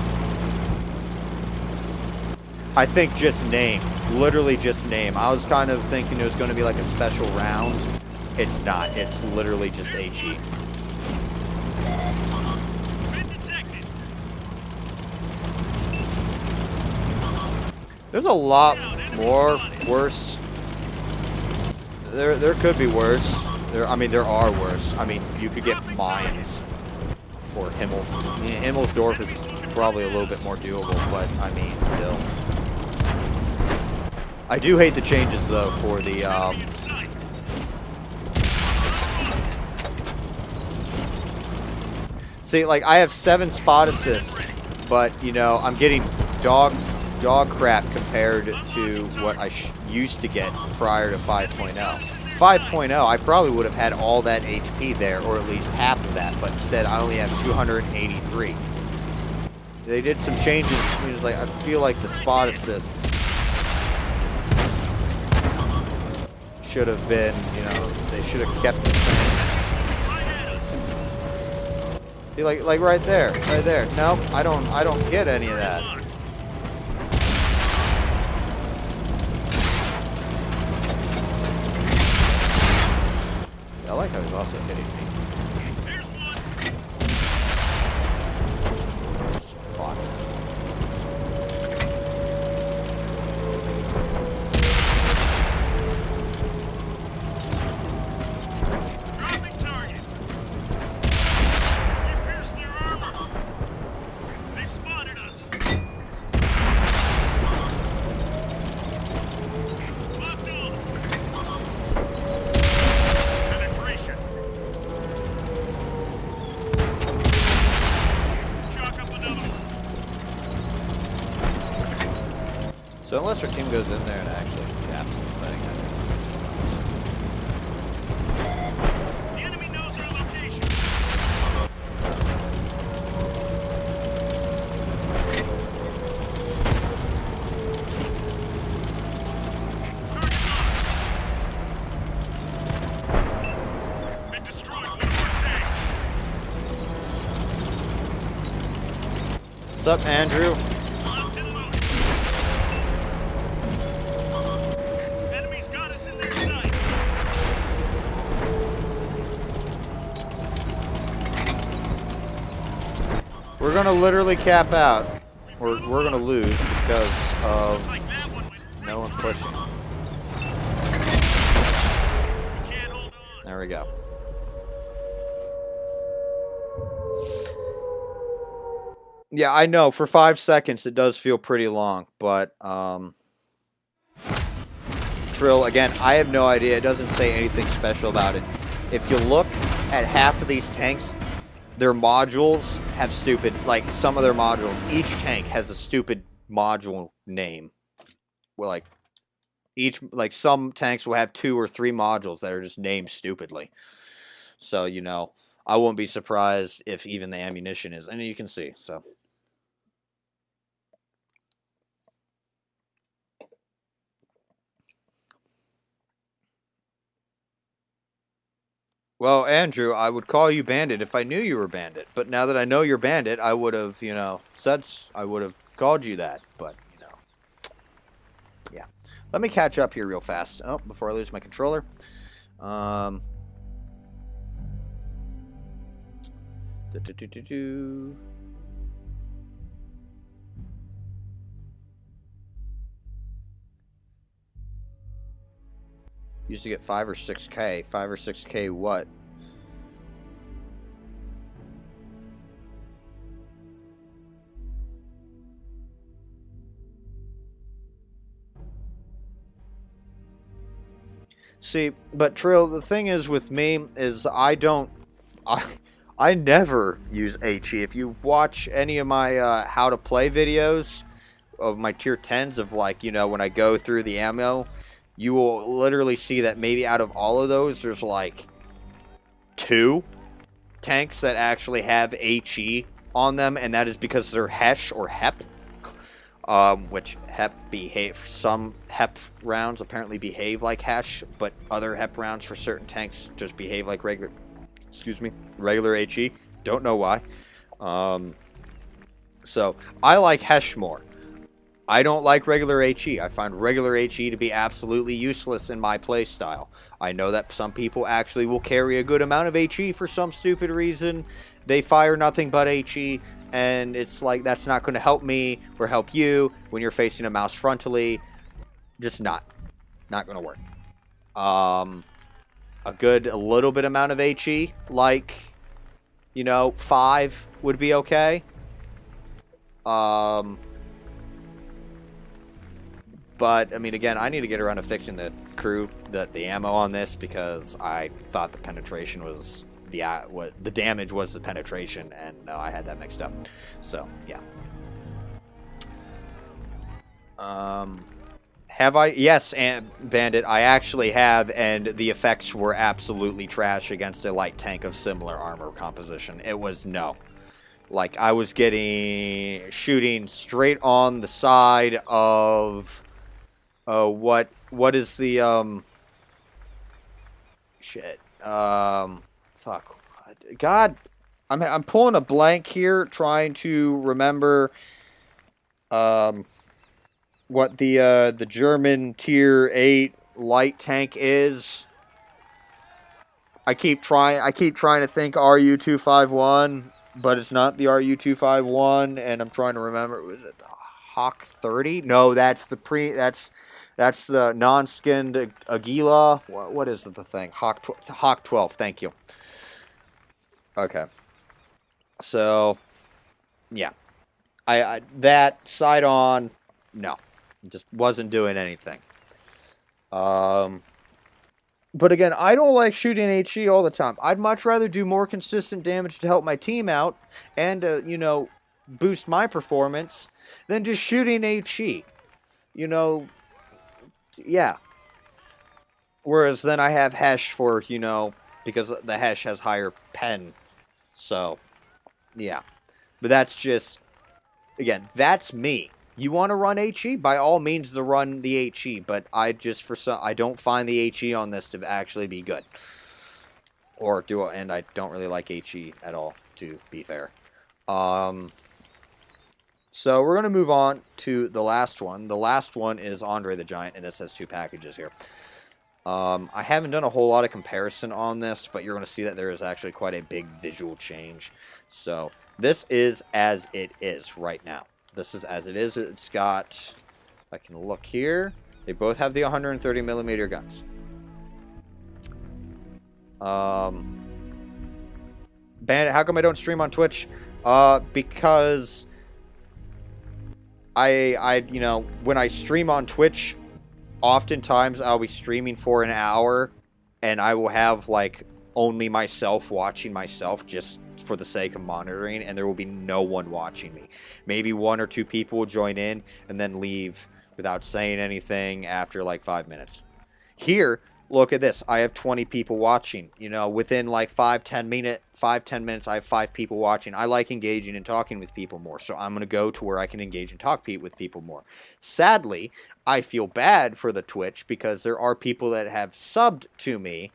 [SPEAKER 1] I think just name. Literally just name. I was kind of thinking it was going to be like a special round. It's not. It's literally just HE. There's a lot more worse. There could be worse. I mean, there are worse. I mean, you could get mines. Or Himmels. I mean, Himmelsdorf is probably a little bit more doable, but I mean, still. I do hate the changes, though, for the, See, like, I have 7 spot assists, but, you know, I'm getting dog crap compared to what I used to get prior to 5.0. 5.0, I probably would have had all that HP there, or at least half of that, but instead I only have 283. They did some changes. It was like, I feel like the spot assists should have been, you know, they should have kept the same. See, like right there. Nope, I don't get any of that. I like how he's also hitting me. This is fun. So unless our team goes in there and actually caps the thing, I think we'll get someone else.
[SPEAKER 2] The enemy knows our location. Been destroyed with more tanks.
[SPEAKER 1] What's up, Andrew?
[SPEAKER 2] Locked and loaded. Enemies got us in their sight.
[SPEAKER 1] We're gonna literally cap out. We're gonna lose because of
[SPEAKER 2] Like that one with
[SPEAKER 1] no one pushing.
[SPEAKER 2] we can't hold on.
[SPEAKER 1] There we go. Yeah, I know. For 5 seconds, it does feel pretty long, but Trill, again, I have no idea. It doesn't say anything special about it. If you look at half of these tanks, their modules have stupid, like some of their modules. Each tank has a stupid module name. Well, like some tanks will have 2 or 3 modules that are just named stupidly. So, you know, I won't be surprised if even the ammunition is. And you can see, so. Well, Andrew, I would call you Bandit if I knew you were Bandit. But now that I know you're Bandit, I would have, you know, I would have called you that. But, you know, yeah. Let me catch up here real fast. Oh, before I lose my controller. Do-do-do-do-do. Used to get 5 or 6K. 5 or 6K what? See, but Trill, the thing is with me is I never use HE. If you watch any of my how to play videos of my tier 10s of like, you know, when I go through the ammo, you will literally see that maybe out of all of those, there's like 2 tanks that actually have HE on them, and that is because they're HESH or HEP, which some HEP rounds apparently behave like HESH, but other HEP rounds for certain tanks just behave like regular HE. Don't know why. So I like HESH more. I don't like regular HE. I find regular HE to be absolutely useless in my playstyle. I know that some people actually will carry a good amount of HE for some stupid reason. They fire nothing but HE, and it's like that's not going to help me or help you when you're facing a mouse frontally. Just not going to work. A little bit amount of HE, like, you know, 5 would be okay. But, I mean, again, I need to get around to fixing the the ammo on this, because I thought the penetration was the damage was the penetration, and no, I had that mixed up. So, yeah. Have I? Yes, and Bandit, I actually have, and the effects were absolutely trash against a light tank of similar armor composition. It was no. Like, I was shooting straight on the side of... what is the, shit, fuck, God, I'm pulling a blank here, trying to remember, what the German tier 8 light tank is. I keep trying to think RU-251, but it's not the RU-251, and I'm trying to remember, was it the Hawk 30? No, that's the non-skinned Aguila. What is the thing? Hawk 12. Thank you. Okay. So, yeah. I that side on, no, just wasn't doing anything. But again, I don't like shooting HE all the time. I'd much rather do more consistent damage to help my team out and you know, boost my performance than just shooting HE. you know, yeah. Whereas then I have Hesh for, you know, because the Hesh has higher pen. So, yeah. But that's just, again, that's me. You want to run HE? By all means, to run the HE. But I just, I don't find the HE on this to actually be good. Or do, and I don't really like HE at all, to be fair. So we're going to move on to the last one. The last one is Andre the Giant, and this has 2 packages here. I haven't done a whole lot of comparison on this, but you're going to see that there is actually quite a big visual change. So this is as it is right now. This is as it is. It's got, I can look here. They both have the 130mm guns. Bandit, how come I don't stream on Twitch? Because I you know, when I stream on Twitch, oftentimes I'll be streaming for an hour, and I will have, like, only myself watching myself just for the sake of monitoring, and there will be no one watching me. Maybe 1 or 2 people will join in and then leave without saying anything after, like, 5 minutes. Here, look at this. I have 20 people watching. You know, within like 5-10 minutes, I have 5 people watching. I like engaging and talking with people more, so I'm going to go to where I can engage and talk with people more. Sadly, I feel bad for the Twitch because there are people that have subbed to me,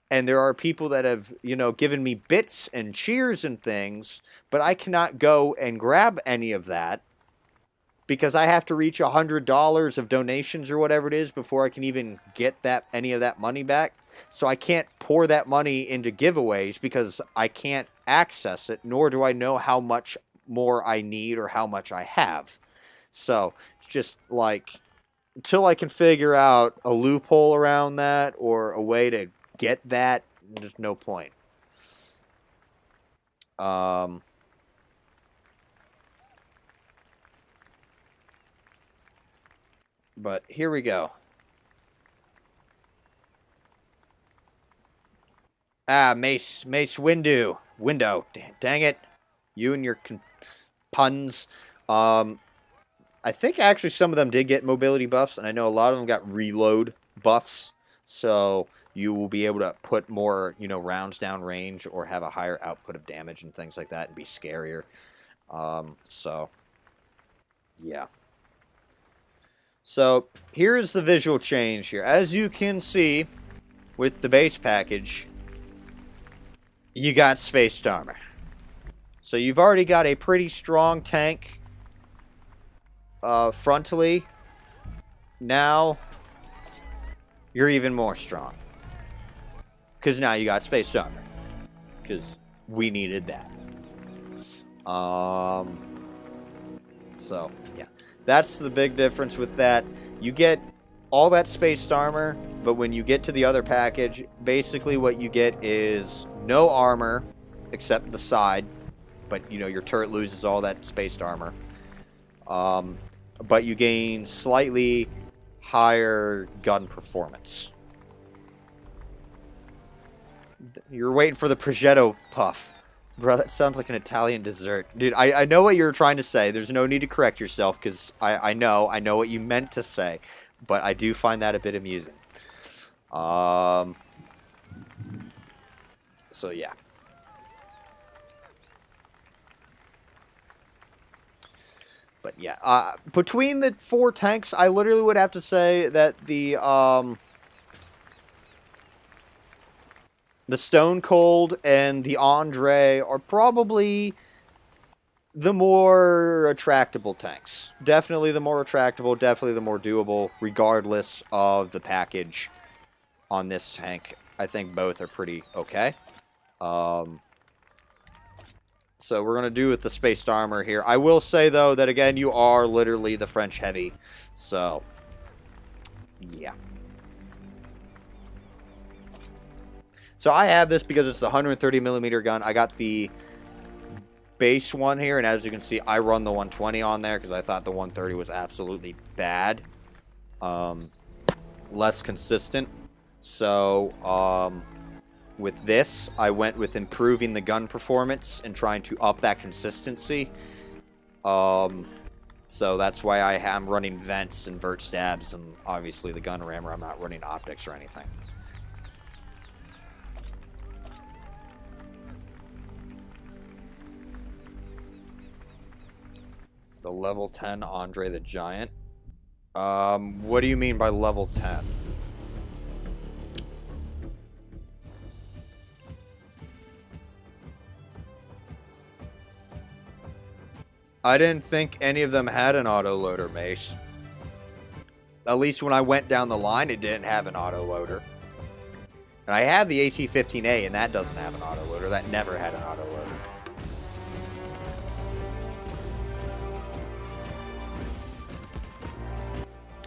[SPEAKER 1] and there are people that have, you know, given me bits and cheers and things, but I cannot go and grab any of that because I have to reach $100 of donations or whatever it is before I can even get any of that money back. So I can't pour that money into giveaways because I can't access it, nor do I know how much more I need or how much I have. So it's just like, until I can figure out a loophole around that or a way to get that, there's no point. But here we go. Mace Windu. Dang it. You and your puns. I think actually some of them did get mobility buffs, and I know a lot of them got reload buffs. So you will be able to put more, you know, rounds down range or have a higher output of damage and things like that and be scarier. So, yeah. So, here's the visual change here. As you can see, with the base package, you got spaced armor. So, you've already got a pretty strong tank frontally. Now, you're even more strong. Because now you got spaced armor. Because we needed that. So, yeah. That's the big difference with that. You get all that spaced armor, but when you get to the other package, basically what you get is no armor, except the side. But, you know, your turret loses all that spaced armor. But you gain slightly higher gun performance. You're waiting for the prosciutto puff. Bro, that sounds like an Italian dessert. Dude, I know what you're trying to say. There's no need to correct yourself, because I know what you meant to say. But I do find that a bit amusing. So, yeah. But, yeah. Between the 4 tanks, I literally would have to say that the Stone Cold and the Andre are probably the more attractable tanks. Definitely the more attractable, definitely the more doable, regardless of the package on this tank. I think both are pretty okay. So we're going to do with the spaced armor here. I will say, though, that again, you are literally the French heavy. So, yeah. So I have this because it's the 130mm gun. I got the base one here, and as you can see, I run the 120 on there because I thought the 130 was absolutely bad. Less consistent. So, with this, I went with improving the gun performance and trying to up that consistency. So So that's why I am running vents and vert stabs, and obviously the gun rammer. I'm not running optics or anything. The level 10 Andre the Giant. What do you mean by level 10? I didn't think any of them had an autoloader, Mace. At least when I went down the line, it didn't have an autoloader. And I have the AT-15A, and that doesn't have an autoloader. That never had an autoloader.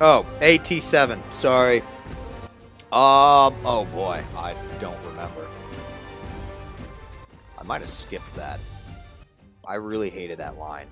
[SPEAKER 1] Oh, AT-7. Sorry. Oh boy. I don't remember. I might have skipped that. I really hated that line.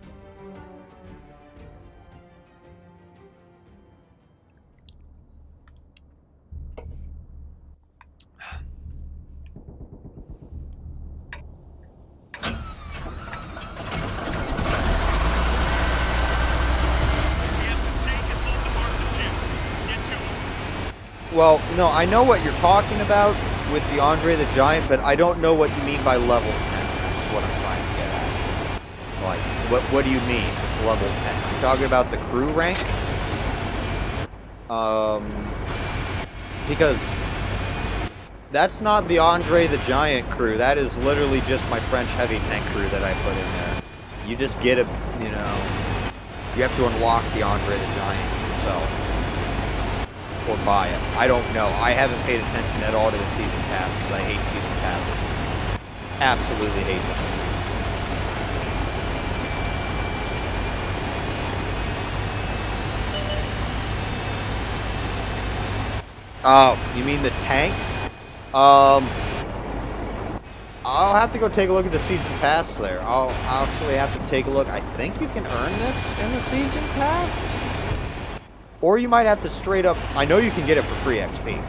[SPEAKER 1] Well, no, I know what you're talking about with the Andre the Giant, but I don't know what you mean by level 10. That's what I'm trying to get at. Like, what do you mean, level 10? You're talking about the crew rank? Because that's not the Andre the Giant crew. That is literally just my French heavy tank crew that I put in there. You just get a, you know, you have to unlock the Andre the Giant yourself. Or buy it. I don't know. I haven't paid attention at all to the season pass because I hate season passes. Absolutely hate them. Oh, you mean the tank? I'll have to go take a look at the season pass there. I'll actually have to take a look. I think you can earn this in the season pass? Or you might have to straight up... I know you can get it for free XP.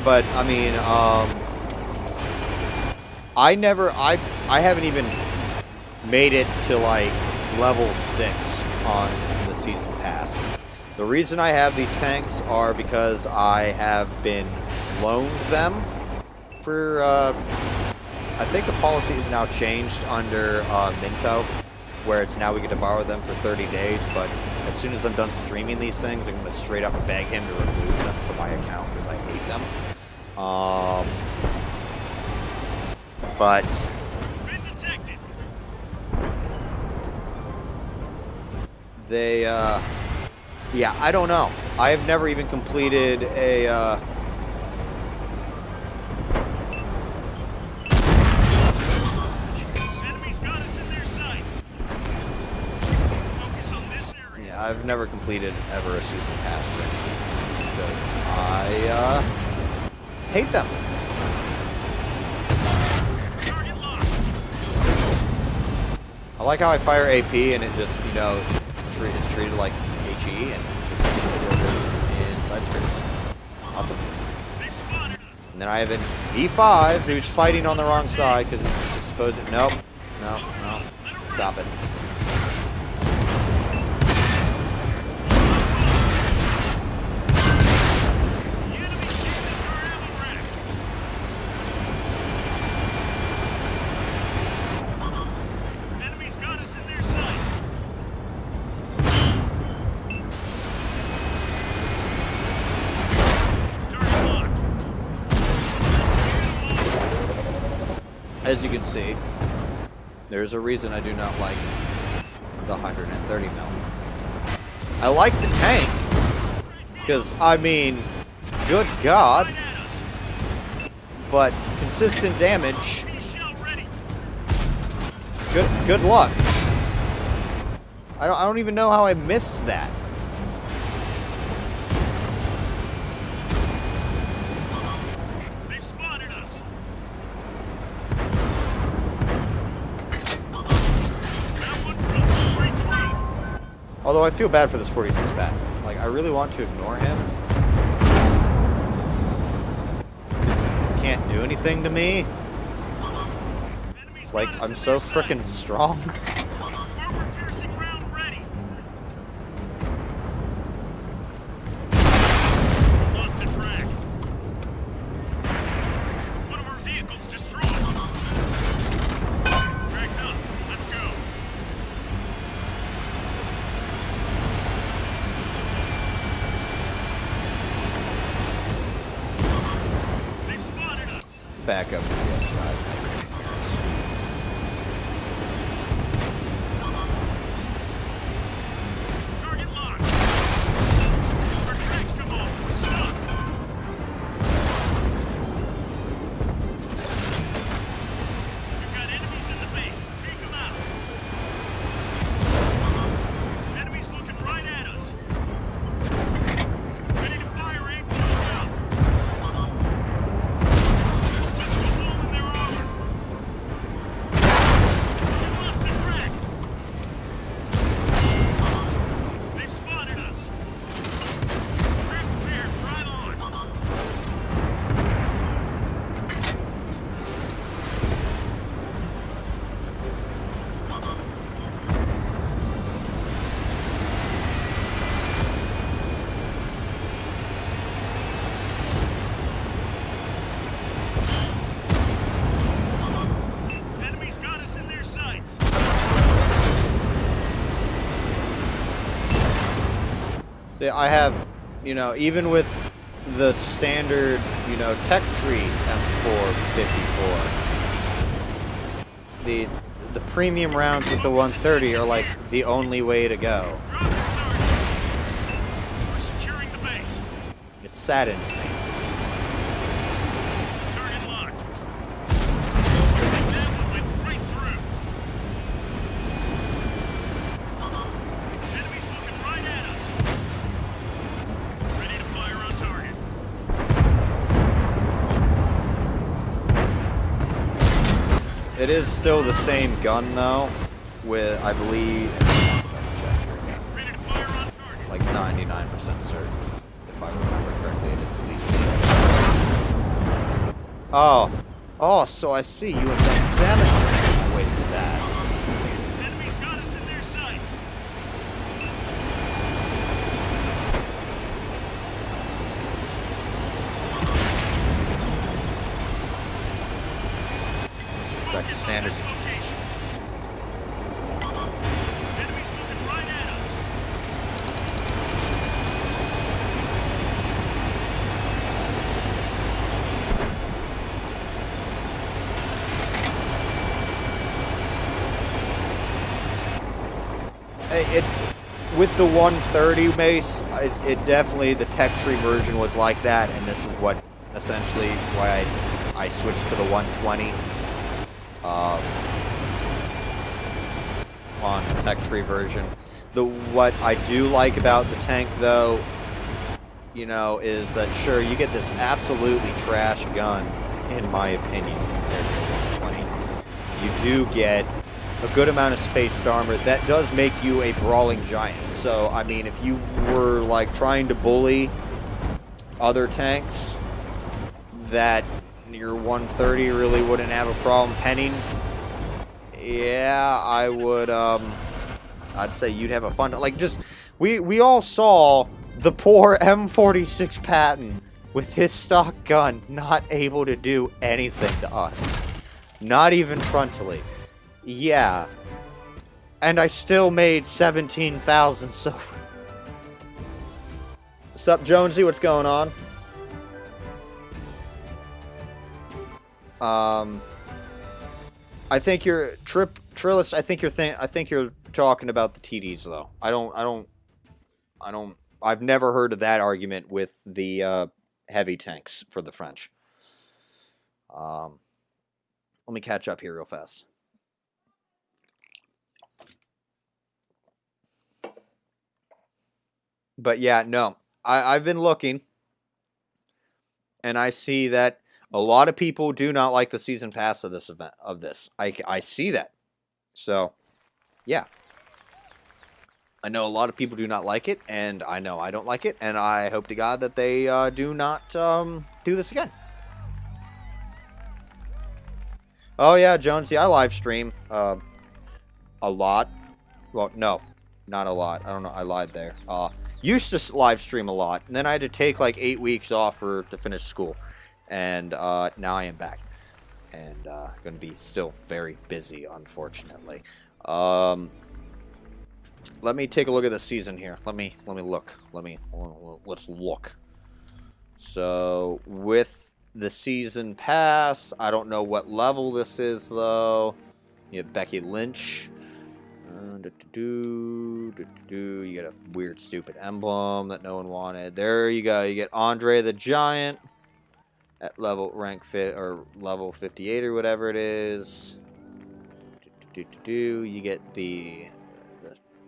[SPEAKER 1] But, I mean, I haven't even made it to, like, level 6 on the season pass. The reason I have these tanks are because I have been loaned them for, I think the policy is now changed under Minto, where it's now we get to borrow them for 30 days, but as soon as I'm done streaming these things, I'm going to straight up beg him to remove them from my account because I hate them. But... they, yeah, I don't know. I have never even completed a, yeah, I've never completed ever a season pass for any of these things because I, hate them. I like how I fire AP and it just, you know, is treated like HE and just gets absorbed in side scripts. Awesome. And then I have an E5 who's fighting on the wrong side because it's just exposing. Nope. No. Stop it. As you can see, there's a reason I do not like the 130 mil. I like the tank, because, I mean, good God, but consistent damage, good luck. I don't even know how I missed that. Although I feel bad for this 46 Pat. Like, I really want to ignore him. Just can't do anything to me. Like, I'm so frickin' strong.
[SPEAKER 2] Armor-piercing round ready. Lost the track. One of our vehicles destroyed. Track's up. Let's go. They've spotted us.
[SPEAKER 1] Back up to the guys.
[SPEAKER 2] Target locked. Our tracks come off. Stop. We've got enemies in the base. Take them out. Enemies looking right at us. Ready to fire aim for the south. Let's go home in their armor. We lost the track. They've spotted us. Track cleared. Right on. Enemies got us in their sights.
[SPEAKER 1] See, I have, you know, even with the standard, you know, tech tree M454, the premium rounds with the 130 are like the only way to go.
[SPEAKER 2] Drop the target. We're securing the base.
[SPEAKER 1] It saddens me.
[SPEAKER 2] Target locked. That one went right through. Enemies looking right at us. Ready to fire on target.
[SPEAKER 1] It is still the same gun though, with I believe,
[SPEAKER 2] Ready to fire on target.
[SPEAKER 1] like 99% certain, if I remember correctly, it is the same. Oh, so I see you have done damage. I wasted that.
[SPEAKER 2] Enemies got us in their sights.
[SPEAKER 1] Back to standard.
[SPEAKER 2] Focus on this location. Enemies looking right at us.
[SPEAKER 1] It with the 130 mace, it definitely, the tech tree version was like that, and this is what essentially why I switched to the 120 on the tech tree version. What I do like about the tank though, you know, is that sure, you get this absolutely trash gun, in my opinion, compared to the 120. You do get a good amount of spaced armor that does make you a brawling giant. So, I mean, if you were like trying to bully other tanks that your 130 really wouldn't have a problem penning, yeah, I would, I'd say you'd have a fun, like, just, we all saw the poor M46 Patton with his stock gun not able to do anything to us. Not even frontally. Yeah. And I still made 17,000 so... Sup, Jonesy? What's going on? I think you're... Trillis, I think you're talking about the TDs, though. I've never heard of that argument with the, heavy tanks for the French. Let me catch up here real fast. But yeah, no, I've been looking, and I see that a lot of people do not like the season pass of this event. I see that. So, yeah. I know a lot of people do not like it, and I know I don't like it, and I hope to God that they do not do this again. Oh yeah, Jonesy, I live stream a lot. Well, no, not a lot. I don't know. I lied there. Used to live stream a lot, and then I had to take like 8 weeks off to finish school, and now I am back, and going to be still very busy, unfortunately. Let me take a look at the season here. Let's look. So with the season pass, I don't know what level this is though. You have Becky Lynch. You get a weird, stupid emblem that no one wanted. There you go. You get Andre the Giant at level level 58 or whatever it is. You get the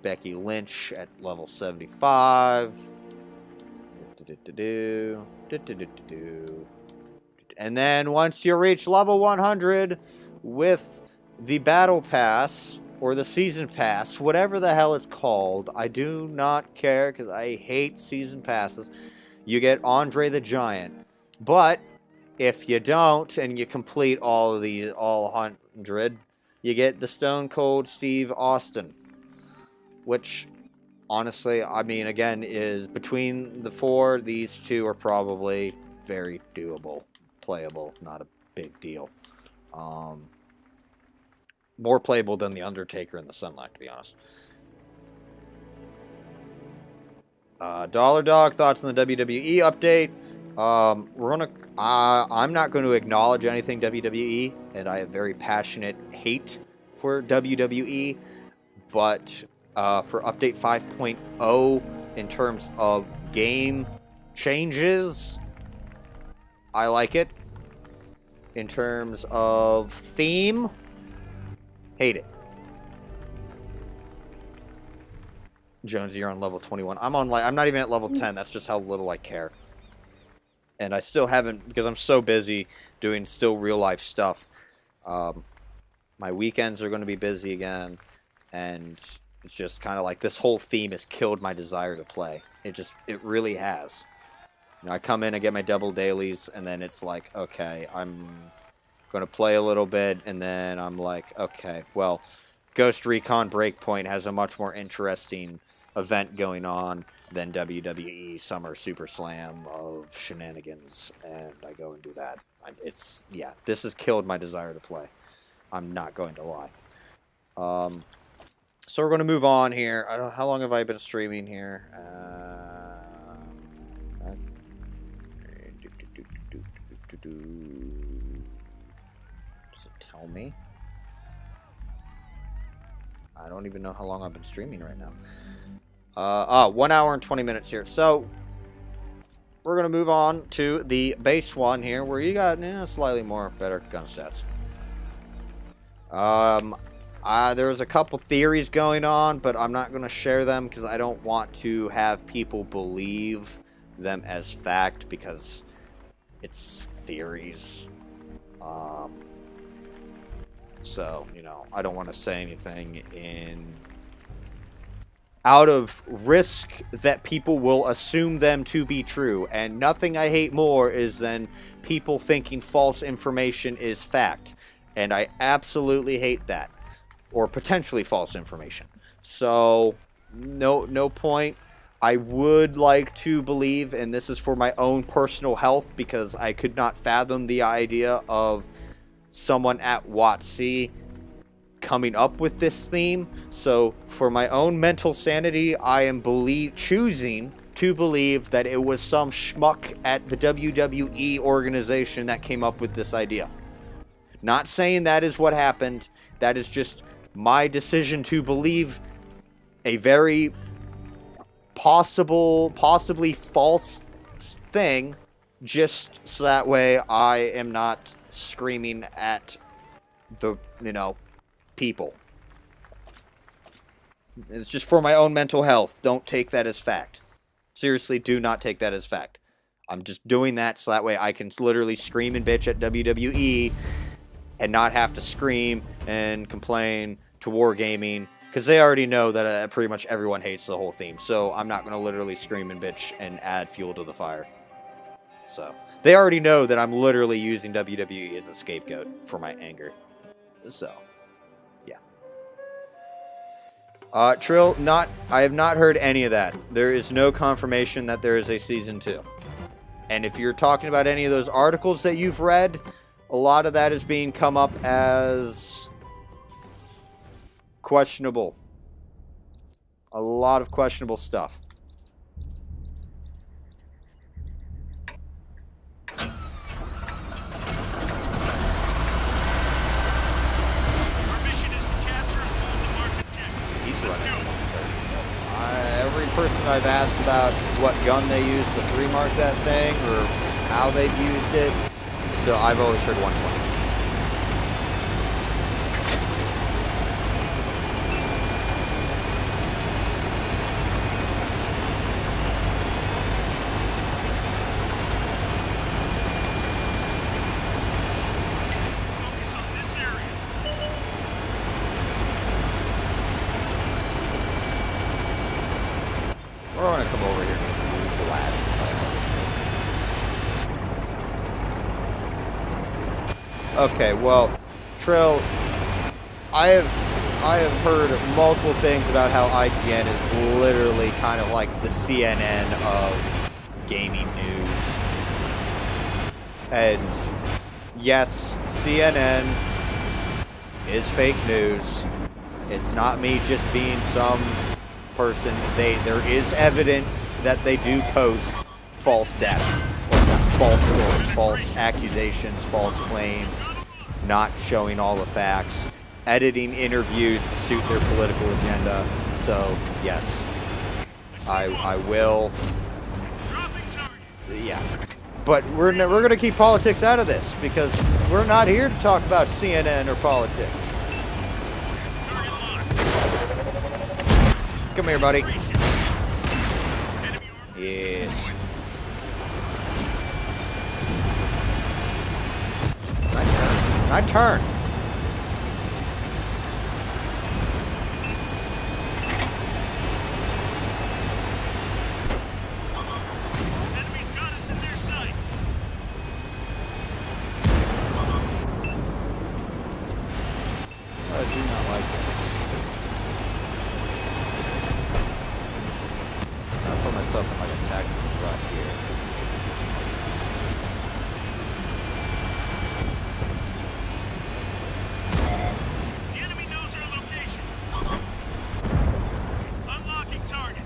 [SPEAKER 1] Becky Lynch at level 75. And then once you reach level 100 with the battle pass or the season pass, whatever the hell it's called, I do not care because I hate season passes, you get Andre the Giant. But if you don't and you complete all 100, you get the Stone Cold Steve Austin, which honestly, I mean, again, is between the four, these two are probably very doable, playable, not a big deal. More playable than the Undertaker and the Sunlight, to be honest. Dollar Dog, thoughts on the WWE update? I'm not going to acknowledge anything WWE, and I have very passionate hate for WWE, but for update 5.0 in terms of game changes, I like it. In terms of theme, hate it. Jonesy, you're on level 21. I'm not even at level 10. That's just how little I care. And I still haven't, because I'm so busy doing still real life stuff. My weekends are going to be busy again, and it's just kind of like this whole theme has killed my desire to play. It really has. You know, I come in, I get my double dailies, and then it's like, okay, I'm going to play a little bit, and then I'm like, okay, well, Ghost Recon Breakpoint has a much more interesting event going on than WWE Summer Super Slam of shenanigans, and I go and do that. This has killed my desire to play. I'm not going to lie. So we're going to move on here. I don't know, how long have I been streaming here? Does it tell me? I don't even know how long I've been streaming right now. 1 hour and 20 minutes here. So we're going to move on to the base one here, where you got slightly more better gun stats. There's a couple theories going on, but I'm not going to share them because I don't want to have people believe them as fact, because it's theories. So, I don't want to say anything out of risk that people will assume them to be true. And nothing I hate more is than people thinking false information is fact. And I absolutely hate that. Or potentially false information. So, no point. I would like to believe, and this is for my own personal health, because I could not fathom the idea of someone at WotC coming up with this theme. So for my own mental sanity, I am choosing to believe that it was some schmuck at the WWE organization that came up with this idea. Not saying that is what happened. That is just my decision to believe a very possibly false thing, just so that way I am not screaming at the, people. It's just for my own mental health. Don't take that as fact. Seriously, do not take that as fact. I'm just doing that so that way I can literally scream and bitch at WWE and not have to scream and complain to Wargaming Because they already know that pretty much everyone hates the whole theme. So I'm not going to literally scream and bitch and add fuel to the fire. So they already know that I'm literally using WWE as a scapegoat for my anger. So, yeah. Trill, I have not heard any of that. There is no confirmation that there is a season 2. And if you're talking about any of those articles that you've read, a lot of that is being come up as questionable. A lot of questionable stuff. Every person I've asked about what gun they use to 3-mark that thing or how they've used it, so I've always heard 120. We're gonna come over here and blast. Okay, well, Trill, I have heard multiple things about how IGN is literally kind of like the CNN of gaming news. And yes, CNN is fake news. It's not me just being some person. There is evidence that they do post false data, false stories, false accusations, false claims, not showing all the facts, editing interviews to suit their political agenda. So yes, I will. Yeah, but we're gonna keep politics out of this because we're not here to talk about CNN or politics. Come here, buddy. Yes. My turn.
[SPEAKER 2] Enemies got us in their sight.
[SPEAKER 1] I do not like this. I'll put myself in like a tactical rut here.
[SPEAKER 2] The enemy knows our location. Unlocking target.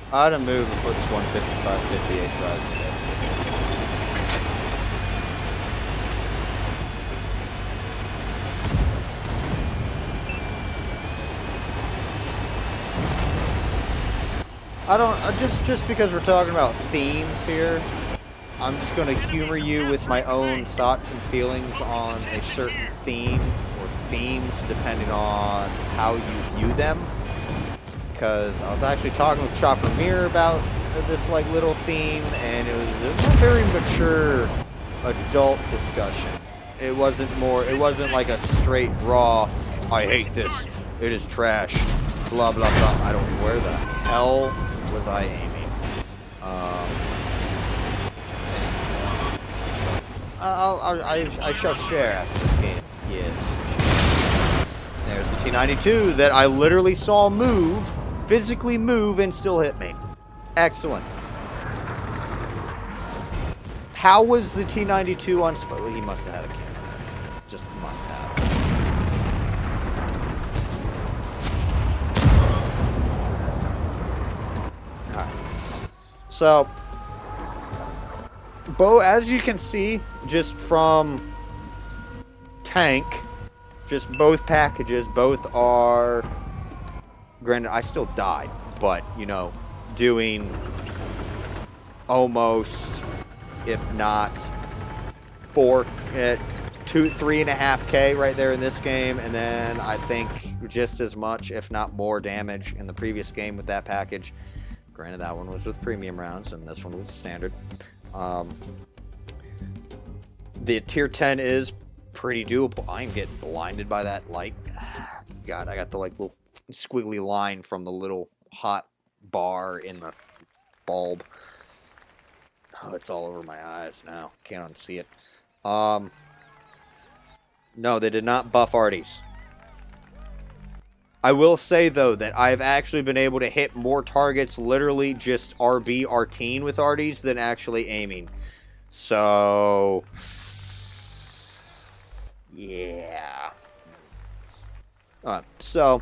[SPEAKER 1] I'd have moved before this 155-58 tries to hit. Just because we're talking about themes here, I'm just going to humor you with my own thoughts and feelings on a certain theme or themes depending on how you view them. Because I was actually talking with Chopper Mirror about this like little theme, and it was a very mature adult discussion. It wasn't like a straight raw, I hate this, it is trash, blah blah blah. I don't know where the hell was I aiming. So I shall share after this game. Yes. T-92 that I literally saw move, physically move, and still hit me. Excellent. How was the T-92 on... Well, he must have had a camera. Just must have. Alright. So, as you can see, just from tank, just both packages, both are... Granted, I still died, but, you know, doing almost, if not 3.5K right there in this game, and then I think just as much, if not more, damage in the previous game with that package. Granted, that one was with premium rounds, and this one was standard. The tier 10 is pretty doable. I'm getting blinded by that light. God, I got the like little squiggly line from the little hot bar in the bulb. Oh, it's all over my eyes now. Can't unsee it. No, they did not buff Arties. I will say, though, that I've actually been able to hit more targets literally just RB Arteen with Arties than actually aiming. So... yeah. So,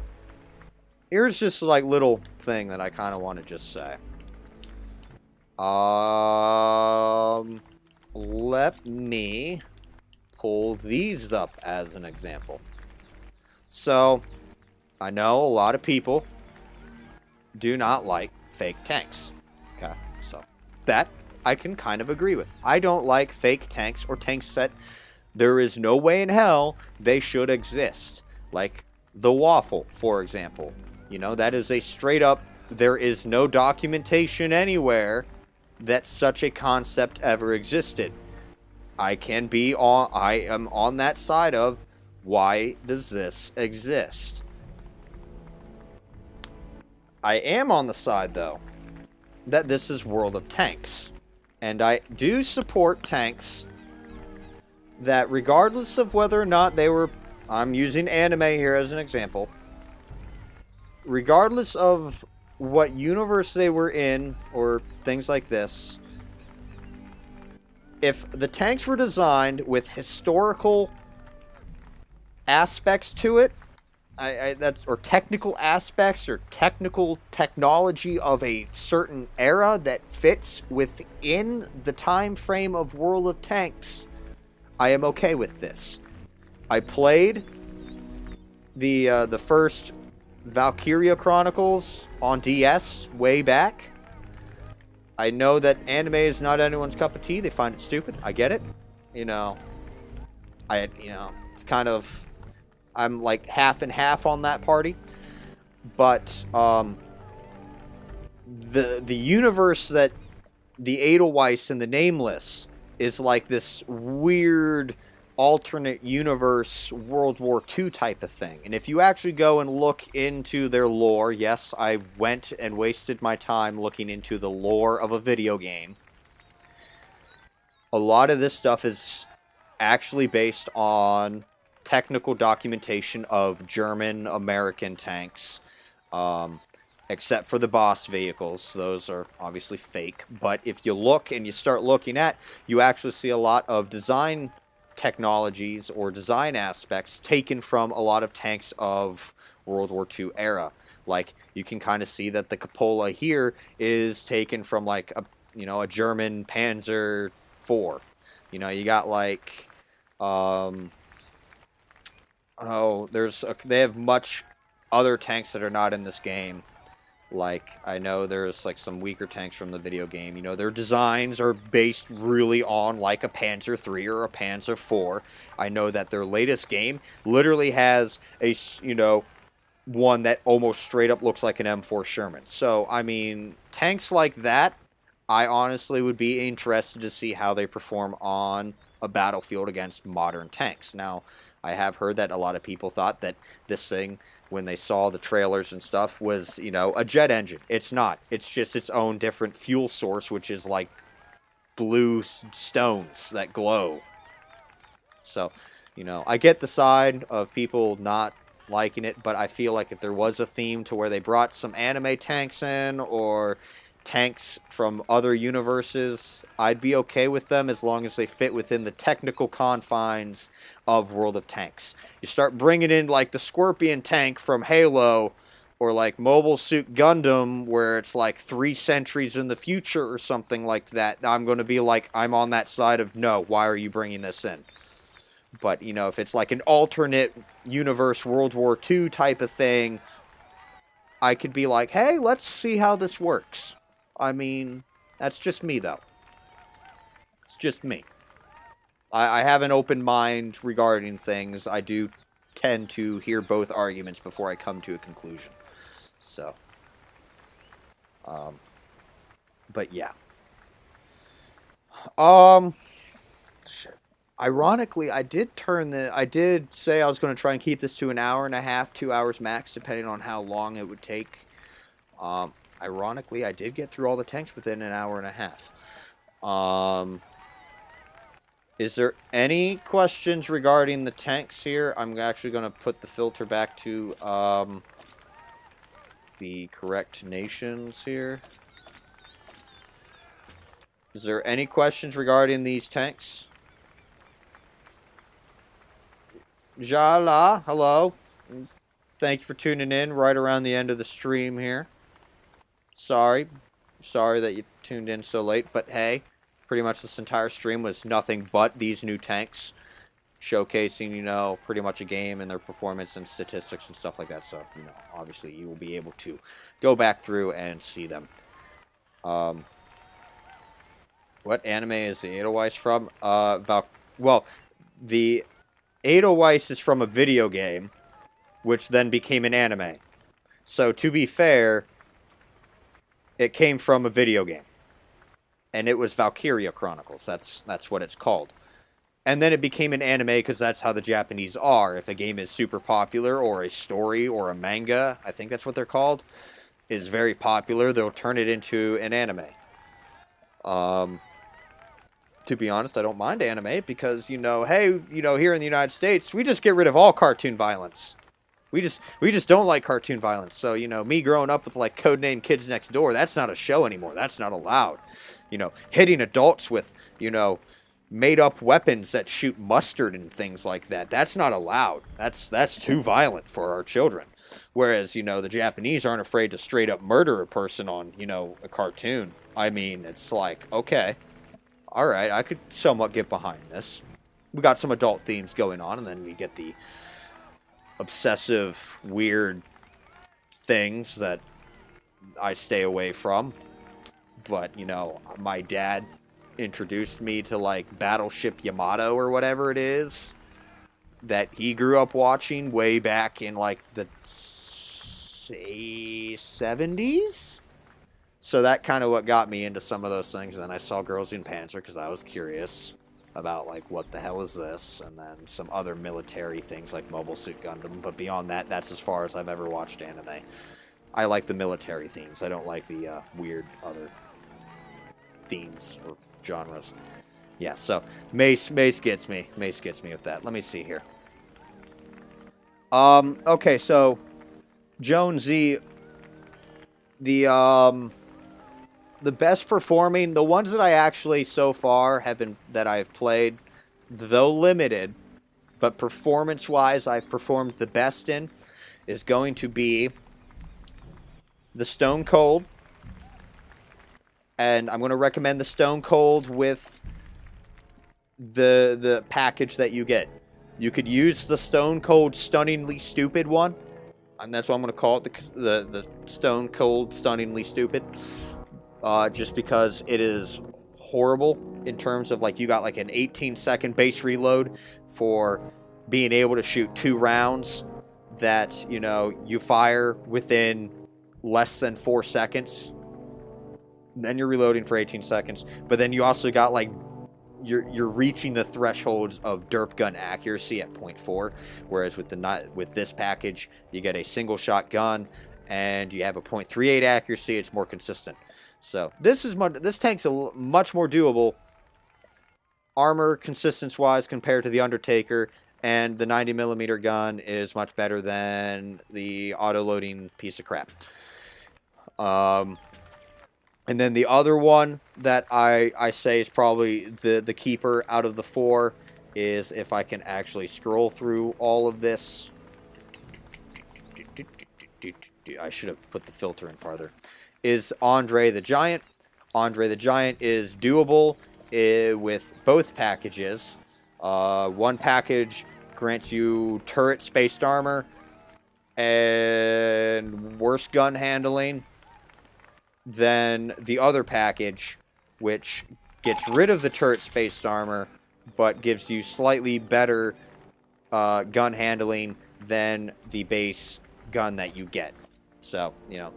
[SPEAKER 1] here's just like little thing that I kind of want to just say. Let me pull these up as an example. So, I know a lot of people do not like fake tanks. Okay, so that I can kind of agree with. I don't like fake tanks or tanks that there is no way in hell they should exist. Like the Waffle, for example. You know, that is a straight up, there is no documentation anywhere that such a concept ever existed. I am on that side of, why does this exist? I am on the side, though, that this is World of Tanks. And I do support tanks that, regardless of whether or not they were... I'm using anime here as an example. Regardless of what universe they were in, or things like this, if the tanks were designed with historical aspects to it, or technical aspects or technical technology of a certain era that fits within the time frame of World of Tanks, I am okay with this. I played the first Valkyria Chronicles on DS way back. I know that anime is not anyone's cup of tea. They find it stupid. I get it. It's kind of, I'm like half and half on that party. But the universe that the Edelweiss and the Nameless is like this weird alternate universe World War II type of thing. And if you actually go and look into their lore, yes, I went and wasted my time looking into the lore of a video game. A lot of this stuff is actually based on technical documentation of German, American tanks. Except for the boss vehicles. Those are obviously fake. But if you look and you start looking at, you actually see a lot of design technologies or design aspects taken from a lot of tanks of World War II era. Like, you can kind of see that the cupola here is taken from like a German Panzer IV. You got like they have much other tanks that are not in this game. Like, I know there's like some weaker tanks from the video game. Their designs are based really on like a Panzer III or a Panzer IV. I know that their latest game literally has a, one that almost straight up looks like an M4 Sherman. So, I mean, tanks like that, I honestly would be interested to see how they perform on a battlefield against modern tanks. Now, I have heard that a lot of people thought that this thing, when they saw the trailers and stuff, was, a jet engine. It's not. It's just its own different fuel source, which is like blue stones that glow. So, I get the side of people not liking it, but I feel like if there was a theme to where they brought some anime tanks in, or tanks from other universes, I'd be okay with them as long as they fit within the technical confines of World of Tanks. You start bringing in like the Scorpion tank from Halo, or like Mobile Suit Gundam, where it's like 3 centuries in the future or something like that, I'm going to be like, I'm on that side of, no, why are you bringing this in? But, you know, if it's like an alternate universe World War II type of thing, I could be like, hey, let's see how this works. I mean, that's just me, though. It's just me. I have an open mind regarding things. I do tend to hear both arguments before I come to a conclusion. So, but yeah. Shit. Ironically, I did say I was going to try and keep this to an hour and a half, 2 hours max, depending on how long it would take. Ironically, I did get through all the tanks within an hour and a half. Is there any questions regarding the tanks here? I'm actually going to put the filter back to, the correct nations here. Is there any questions regarding these tanks? Jala, hello. Thank you for tuning in right around the end of the stream here. Sorry that you tuned in so late, but hey, pretty much this entire stream was nothing but these new tanks, showcasing, you know, pretty much a game and their performance and statistics and stuff like that. So, you know, obviously you will be able to go back through and see them. What anime is the Edelweiss from? Well, the Edelweiss is from a video game, which then became an anime. So, to be fair, it came from a video game. And it was Valkyria Chronicles. That's what it's called. And then it became an anime because that's how the Japanese are. If a game is super popular, or a story, or a manga, I think that's what they're called, is very popular, they'll turn it into an anime. To be honest, I don't mind anime because, you know, hey, you know, here in the United States, we just get rid of all cartoon violence. We just don't like cartoon violence. So, you know, me growing up with, like, Codename Kids Next Door, that's not a show anymore. That's not allowed. You know, hitting adults with, you know, made-up weapons that shoot mustard and things like that, that's not allowed. That's too violent for our children. Whereas, you know, the Japanese aren't afraid to straight-up murder a person on, you know, a cartoon. I mean, it's like, okay, all right, I could somewhat get behind this. We got some adult themes going on, and then we get the obsessive, weird things that I stay away from. But, you know, my dad introduced me to, like, Battleship Yamato or whatever it is that he grew up watching way back in, like, the 70s. So that kind of what got me into some of those things. And then I saw Girls in Panzer because I was curious about, like, what the hell is this? And then some other military things like Mobile Suit Gundam. But beyond that, that's as far as I've ever watched anime. I like the military themes. I don't like the weird other themes or genres. Yeah, so Mace gets me. Mace gets me with that. Let me see here. Okay, so Jonesy, the best performing, the ones that I actually so far have been, that I've played, though limited, but performance-wise I've performed the best in, is going to be the Stone Cold. And I'm going to recommend the Stone Cold with the package that you get. You could use the Stone Cold Stunningly Stupid one. And that's what I'm going to call it, the Stone Cold Stunningly Stupid. Just because it is horrible in terms of, like, you got like an 18-second base reload for being able to shoot 2 rounds that, you know, you fire within less than 4 seconds. Then you're reloading for 18 seconds. But then you also got, like, you're reaching the thresholds of derp gun accuracy at 0.4, whereas with this package you get a single shot gun and you have a 0.38 accuracy. It's more consistent. So this tank's much more doable armor consistency wise compared to the Undertaker, and the 90mm gun is much better than the auto-loading piece of crap. And then the other one that I say is probably the keeper out of the 4 is, if I can actually scroll through all of this. I should have put the filter in farther. Is Andre the Giant. Andre the Giant is doable with both packages. One package grants you turret spaced armor and worse gun handling than the other package, which gets rid of the turret spaced armor but gives you slightly better gun handling than the base gun that you get. So, you know,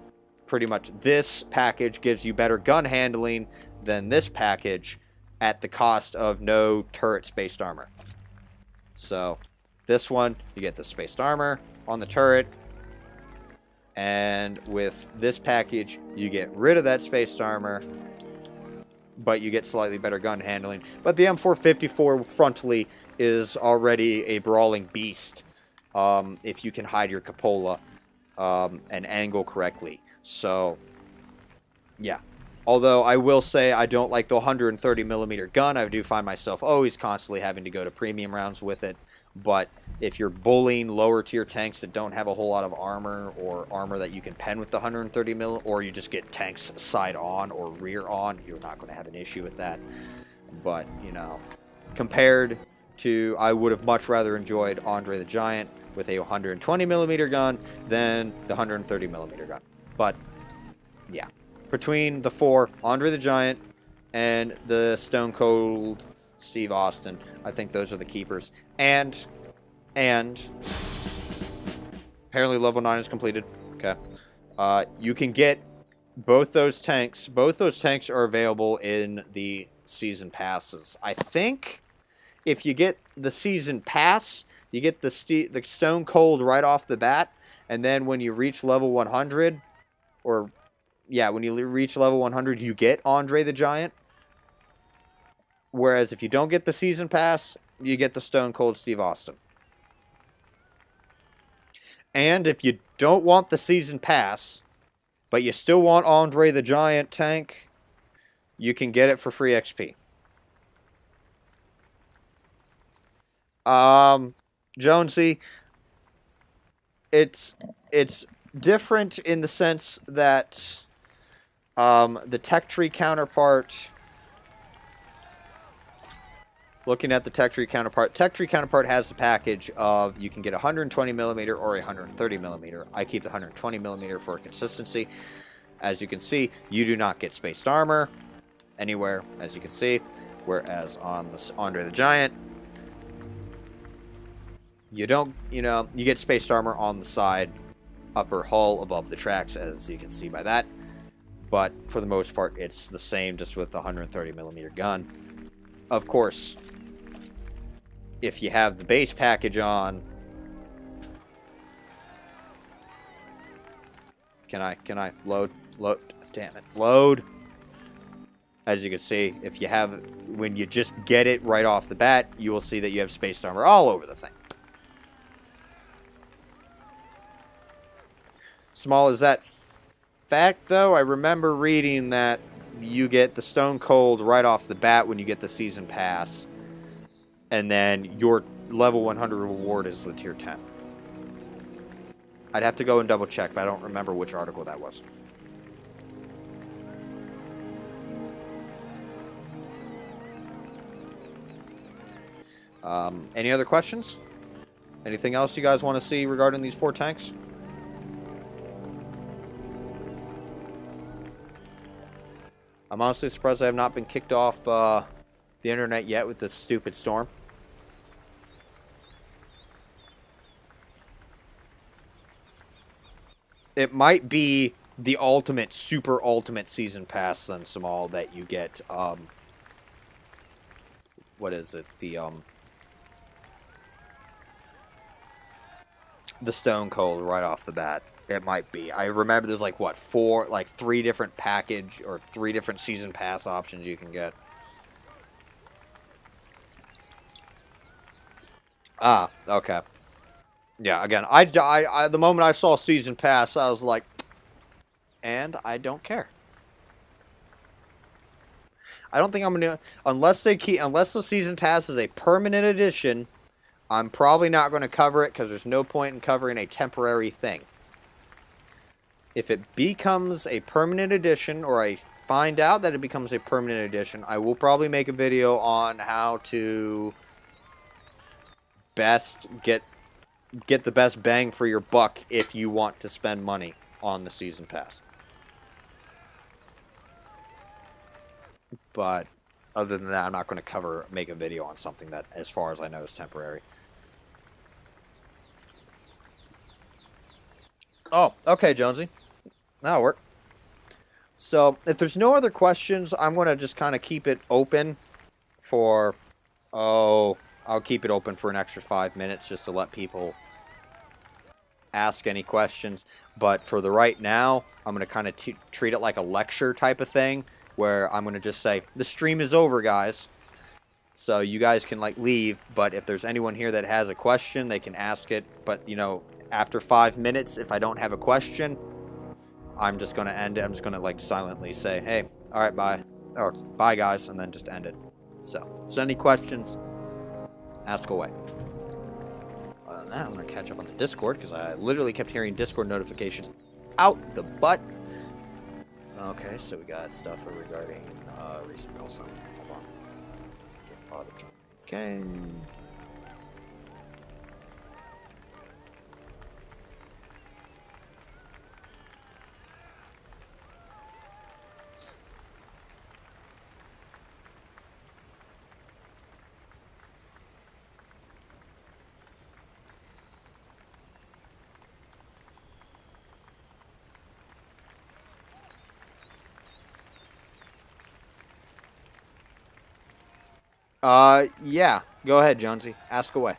[SPEAKER 1] pretty much this package gives you better gun handling than this package at the cost of no turret spaced armor. So, this one, you get the spaced armor on the turret, and with this package, you get rid of that spaced armor, but you get slightly better gun handling. But the M454 frontally is already a brawling beast if you can hide your cupola and angle correctly. So, yeah. Although I will say I don't like the 130mm gun. I do find myself always constantly having to go to premium rounds with it. But if you're bullying lower tier tanks that don't have a whole lot of armor, or armor that you can pen with the 130mm, or you just get tanks side on or rear on, you're not going to have an issue with that. But, you know, compared to, I would have much rather enjoyed Andre the Giant with a 120mm gun than the 130mm gun. But, yeah. Between the 4, Andre the Giant and the Stone Cold Steve Austin, I think those are the keepers. And apparently level 9 is completed. Okay. You can get both those tanks. Both those tanks are available in the season passes. I think if you get the season pass, you get the Stone Cold right off the bat, and then when you reach level 100, or yeah, when you reach level 100, you get Andre the Giant. Whereas if you don't get the season pass, you get the Stone Cold Steve Austin. And if you don't want the season pass, but you still want Andre the Giant tank, you can get it for free XP. Jonesy, it's different in the sense that the tech tree counterpart, looking at the tech tree counterpart has the package of, you can get 120mm or 130mm. I keep the 120mm for consistency. As you can see, you do not get spaced armor anywhere, as you can see, whereas on the Andre the Giant, you don't, you know, you get spaced armor on the side, upper hull, above the tracks, as you can see by that. But for the most part, it's the same, just with the 130mm gun. Of course, if you have the base package on, can I load, damn it, load. As you can see, if you have, when you just get it right off the bat, you will see that you have spaced armor all over the thing. Small as that fact, though, I remember reading that you get the Stone Cold right off the bat when you get the season pass, and then your level 100 reward is the tier 10. I'd have to go and double check, but I don't remember which article that was. Any other questions? Anything else you guys want to see regarding these 4 tanks? I'm honestly surprised I have not been kicked off the internet yet with this stupid storm. It might be the ultimate, super ultimate season pass, then, Samal, that you get, what is it, the Stone Cold right off the bat. It might be. I remember there's like, what, 3 different package or 3 different season pass options you can get. Ah, okay. Yeah, again, the moment I saw season pass, I was like, and I don't care. I don't think I'm gonna unless the season pass is a permanent edition. I'm probably not going to cover it because there's no point in covering a temporary thing. If it becomes a permanent edition, or I find out that it becomes a permanent edition, I will probably make a video on how to best get the best bang for your buck if you want to spend money on the season pass. But other than that, I'm not going to make a video on something that, as far as I know, is temporary. Oh, okay, Jonesy. That'll work. So, if there's no other questions, I'm going to just kind of keep it open for, I'll keep it open for an extra 5 minutes just to let people ask any questions. But for the right now, I'm going to kind of treat it like a lecture type of thing, where I'm going to just say, the stream is over, guys. So you guys can, like, leave, but if there's anyone here that has a question, they can ask it. But, you know, after 5 minutes, if I don't have a question, I'm just going to end it. I'm just going to, like, silently say, hey, all right, bye. Or, bye, guys, and then just end it. So any questions, ask away. Other than that, I'm going to catch up on the Discord, because I literally kept hearing Discord notifications out the butt. Okay, so we got stuff regarding recent mail. Hold on. Don't bother jumping. Okay. Yeah. Go ahead, Jonesy. Ask away.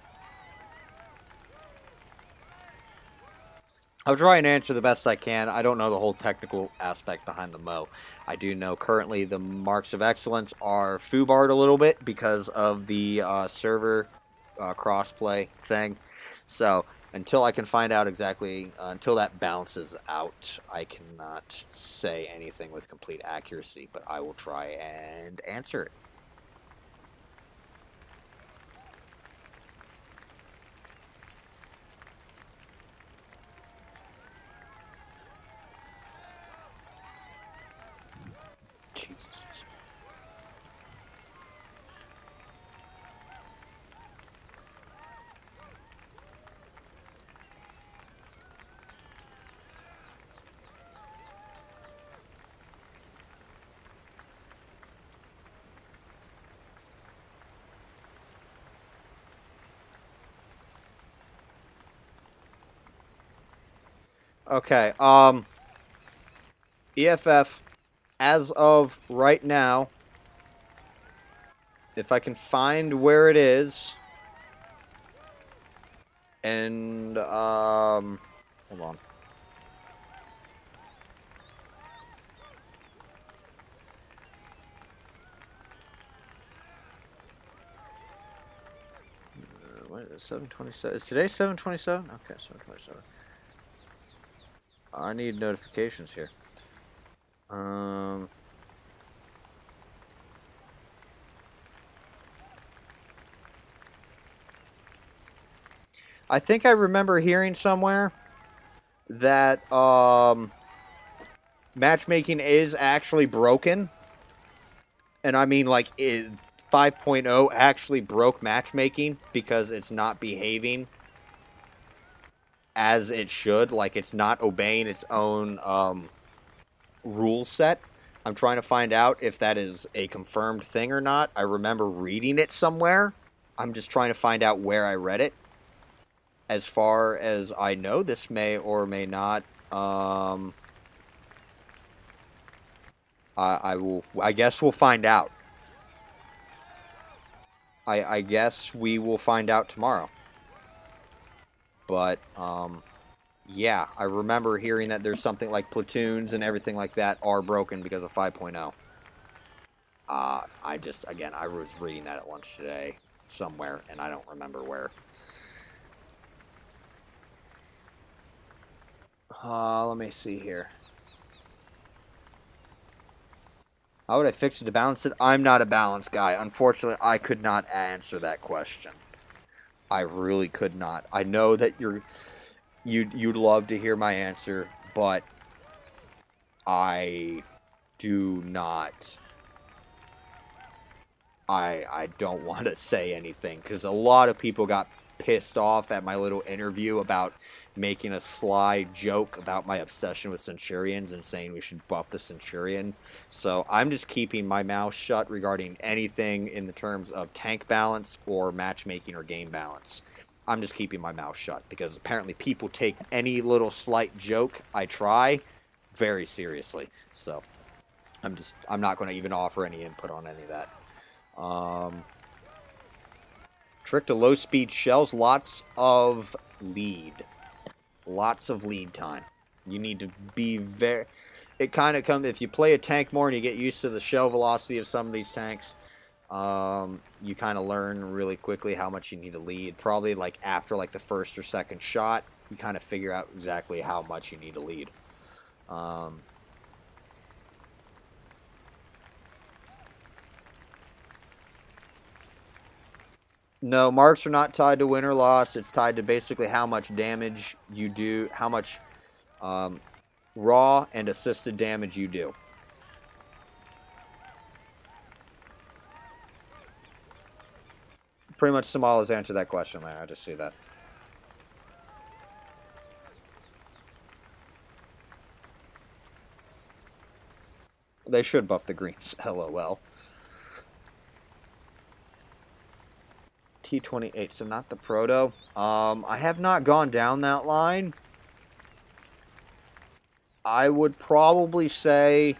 [SPEAKER 1] I'll try and answer the best I can. I don't know the whole technical aspect behind the Mo. I do know currently the marks of excellence are foobarred a little bit because of the server crossplay thing. So until I can find out exactly, until that bounces out, I cannot say anything with complete accuracy. But I will try and answer it. Jesus. Okay, EFF, as of right now, if I can find where it is, and, hold on. What is it, 727? Is today 727? Okay, 727. I need notifications here. I think I remember hearing somewhere that matchmaking is actually broken. And I mean, like, 5.0 actually broke matchmaking because it's not behaving as it should. Like, it's not obeying its own rule set. I'm trying to find out if that is a confirmed thing or not. I remember reading it somewhere. I'm just trying to find out where I read it. As far as I know, this may or may not. I guess we'll find out. I guess we will find out tomorrow. But yeah, I remember hearing that there's something like platoons and everything like that are broken because of 5.0. I was reading that at lunch today somewhere, and I don't remember where. Let me see here. How would I fix it to balance it? I'm not a balance guy. Unfortunately, I could not answer that question. I really could not. I know that you'd love to hear my answer, but I do not. I don't want to say anything because a lot of people got pissed off at my little interview about making a sly joke about my obsession with Centurions and saying we should buff the Centurion. So I'm just keeping my mouth shut regarding anything in the terms of tank balance or matchmaking or game balance. I'm just keeping my mouth shut because apparently people take any little slight joke I try very seriously. So I'm not going to even offer any input on any of that. Trick to low speed shells, lots of lead. Lots of lead time. You need to be very... It kind of comes... If you play a tank more and you get used to the shell velocity of some of these tanks, you kind of learn really quickly how much you need to lead. Probably like after like the first or second shot, you kind of figure out exactly how much you need to lead. No, marks are not tied to win or loss. It's tied to basically how much damage you do, how much raw and assisted damage you do. Pretty much Samal has answered that question there. I just see that. They should buff the greens. LOL. T28, so not the proto. I have not gone down that line. I would probably say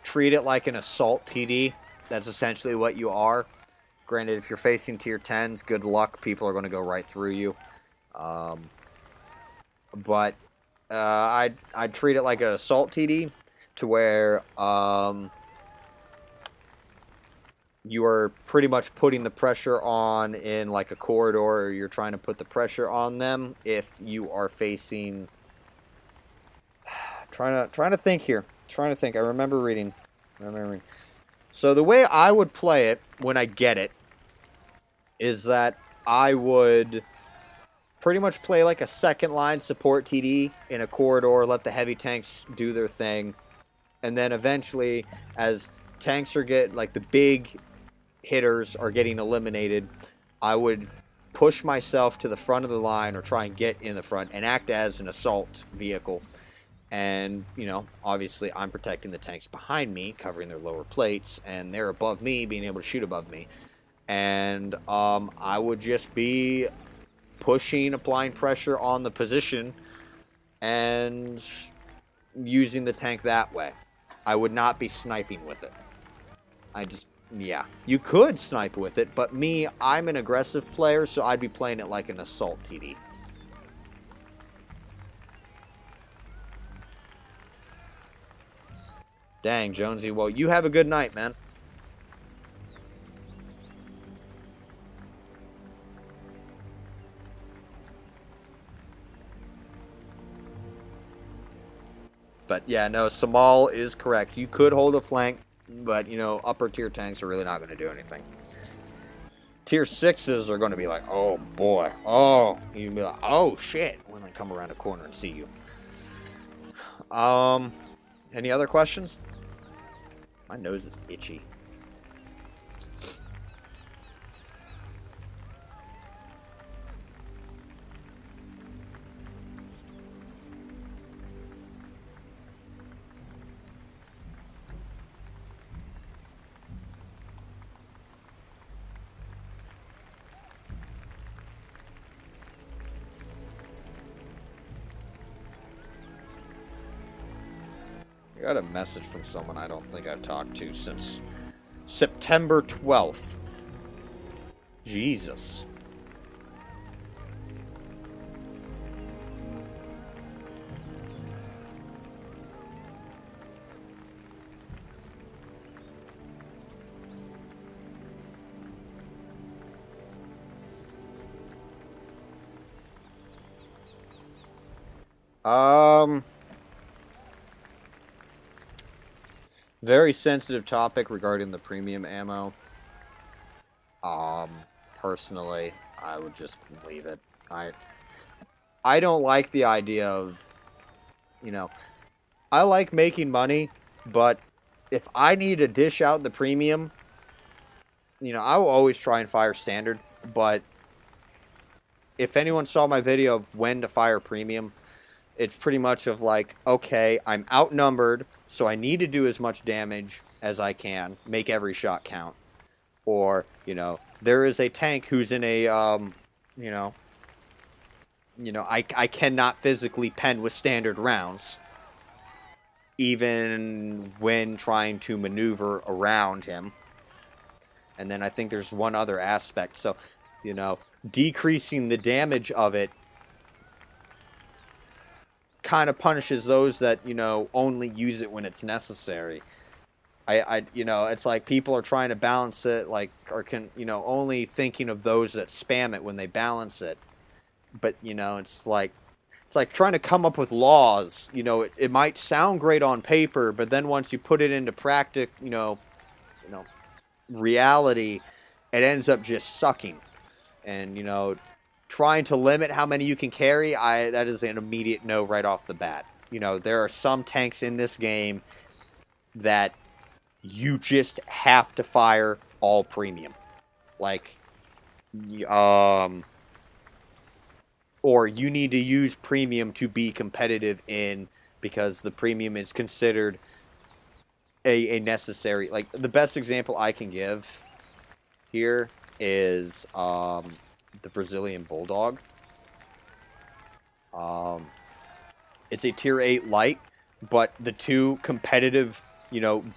[SPEAKER 1] treat it like an assault TD. That's essentially what you are. Granted, if you're facing tier 10s, good luck. People are going to go right through you. But I'd treat it like an assault TD to where you are pretty much putting the pressure on in like a corridor, or you're trying to put the pressure on them if you are facing... trying to think here. Trying to think. I remember reading. So the way I would play it when I get it is that I would pretty much play like a second line support TD in a corridor, let the heavy tanks do their thing, and then eventually as tanks are like the big hitters are getting eliminated, I would push myself to the front of the line or try and get in the front and act as an assault vehicle. And, you know, obviously I'm protecting the tanks behind me, covering their lower plates, and they're above me, being able to shoot above me. And I would just be pushing, applying pressure on the position, and using the tank that way. I would not be sniping with it. Yeah. You could snipe with it, but me, I'm an aggressive player, so I'd be playing it like an assault TD. Dang, Jonesy. Well, you have a good night, man. But yeah, no, Samal is correct. You could hold a flank, but, you know, upper tier tanks are really not going to do anything. Tier 6s are going to be like, oh, boy. Oh, you can be like, oh, shit, when they come around a corner and see you. Any other questions? My nose is itchy. I got a message from someone I don't think I've talked to since September 12th. Jesus. Um, very sensitive topic regarding the premium ammo. Personally, I would just leave it. I don't like the idea of, you know, I like making money, but if I need to dish out the premium, I will always try and fire standard, but if anyone saw my video of when to fire premium, it's pretty much of like, okay, I'm outnumbered, so I need to do as much damage as I can, make every shot count. Or, there is a tank who's in a, you know, I cannot physically pen with standard rounds, even when trying to maneuver around him. And then I think there's one other aspect. So, decreasing the damage of it kind of punishes those that, only use it when it's necessary. It's like people are trying to balance it, like, or only thinking of those that spam it when they balance it. But, it's like trying to come up with laws. It might sound great on paper, but then once you put it into reality, it ends up just sucking. And, trying to limit how many you can carry, that is an immediate no right off the bat. There are some tanks in this game that you just have to fire all premium. Like, or you need to use premium to be competitive in, because the premium is considered a necessary. Like, the best example I can give here is the Brazilian Bulldog. It's a tier 8 light, but the two competitive,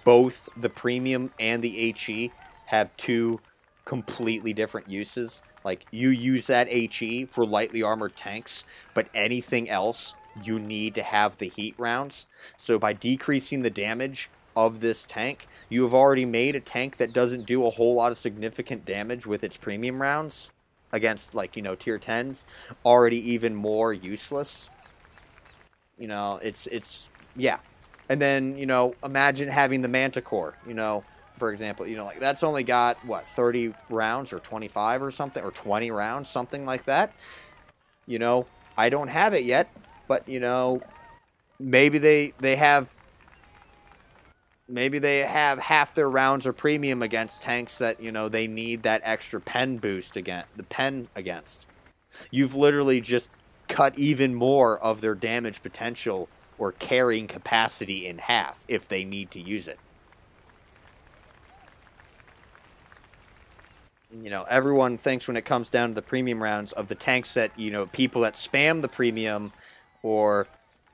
[SPEAKER 1] both the premium and the HE have two completely different uses. Like, you use that HE for lightly armored tanks, but anything else, you need to have the heat rounds. So by decreasing the damage of this tank, you have already made a tank that doesn't do a whole lot of significant damage with its premium rounds against, like, tier 10s, already even more useless. Yeah. And then, imagine having the Manticore, for example, like, that's only got, what, 30 rounds or 25 or something, or 20 rounds, something like that. I don't have it yet, but, maybe they have half their rounds are premium against tanks that, they need that extra pen boost against. You've literally just cut even more of their damage potential or carrying capacity in half if they need to use it. Everyone thinks when it comes down to the premium rounds of the tanks that, people that spam the premium, or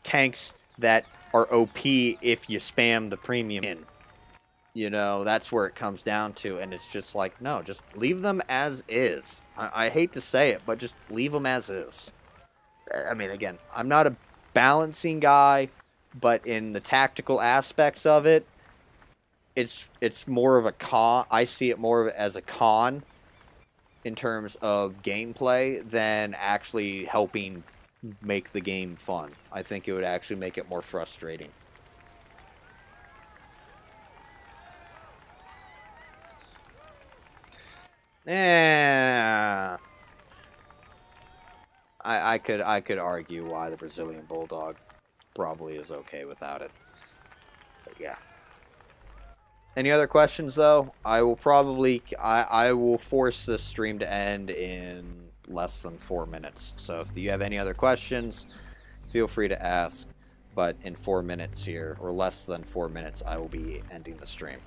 [SPEAKER 1] tanks that are OP if you spam the premium in. That's where it comes down to, and it's just like, no, just leave them as is. I hate to say it, but just leave them as is. I mean, again, I'm not a balancing guy, but in the tactical aspects of it, it's more of a con. I see it more as a con in terms of gameplay than actually helping make the game fun. I think it would actually make it more frustrating. Yeah. I could argue why the Brazilian Bulldog probably is okay without it. But yeah. Any other questions, though? I will force this stream to end in less than 4 minutes. So if you have any other questions, feel free to ask. But in 4 minutes here, or less than 4 minutes, I will be ending the stream.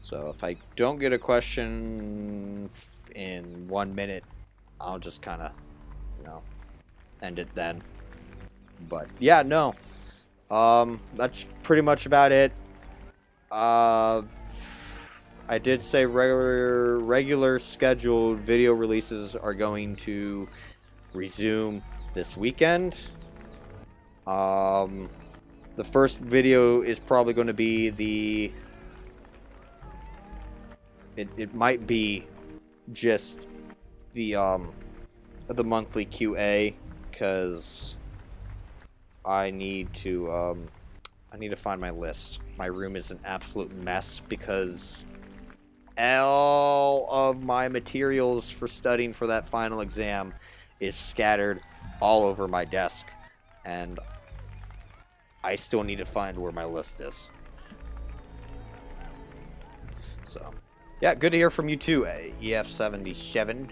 [SPEAKER 1] So if I don't get a question in 1 minute, I'll just kind of, end it then. But yeah, no. That's pretty much about it. I did say regular scheduled video releases are going to resume this weekend. The first video is probably going to be it might be just the monthly QA, because I need to find my list. My room is an absolute mess because all of my materials for studying for that final exam is scattered all over my desk, and I still need to find where my list is. So, yeah, good to hear from you too, EF77.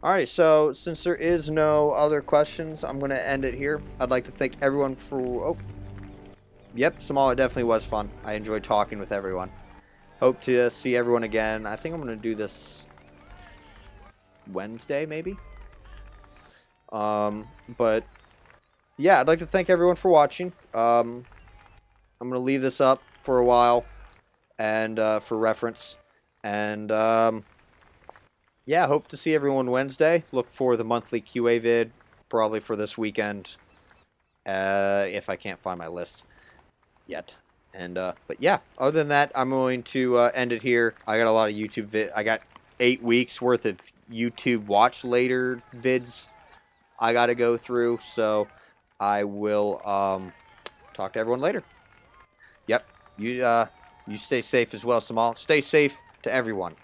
[SPEAKER 1] Alright, so since there is no other questions, I'm going to end it here. I'd like to thank everyone for... Oh, yep, Somalia definitely was fun. I enjoyed talking with everyone. Hope to see everyone again. I think I'm going to do this Wednesday, maybe? But, yeah, I'd like to thank everyone for watching. I'm going to leave this up for a while and for reference. And, yeah, hope to see everyone Wednesday. Look for the monthly QA vid, probably for this weekend, if I can't find my list yet. And but yeah, other than that, I'm going to end it here. I got a lot of YouTube I got 8 weeks worth of YouTube watch later vids I got to go through, so I will talk to everyone later. Yep, you stay safe as well, Samal. Stay safe to everyone.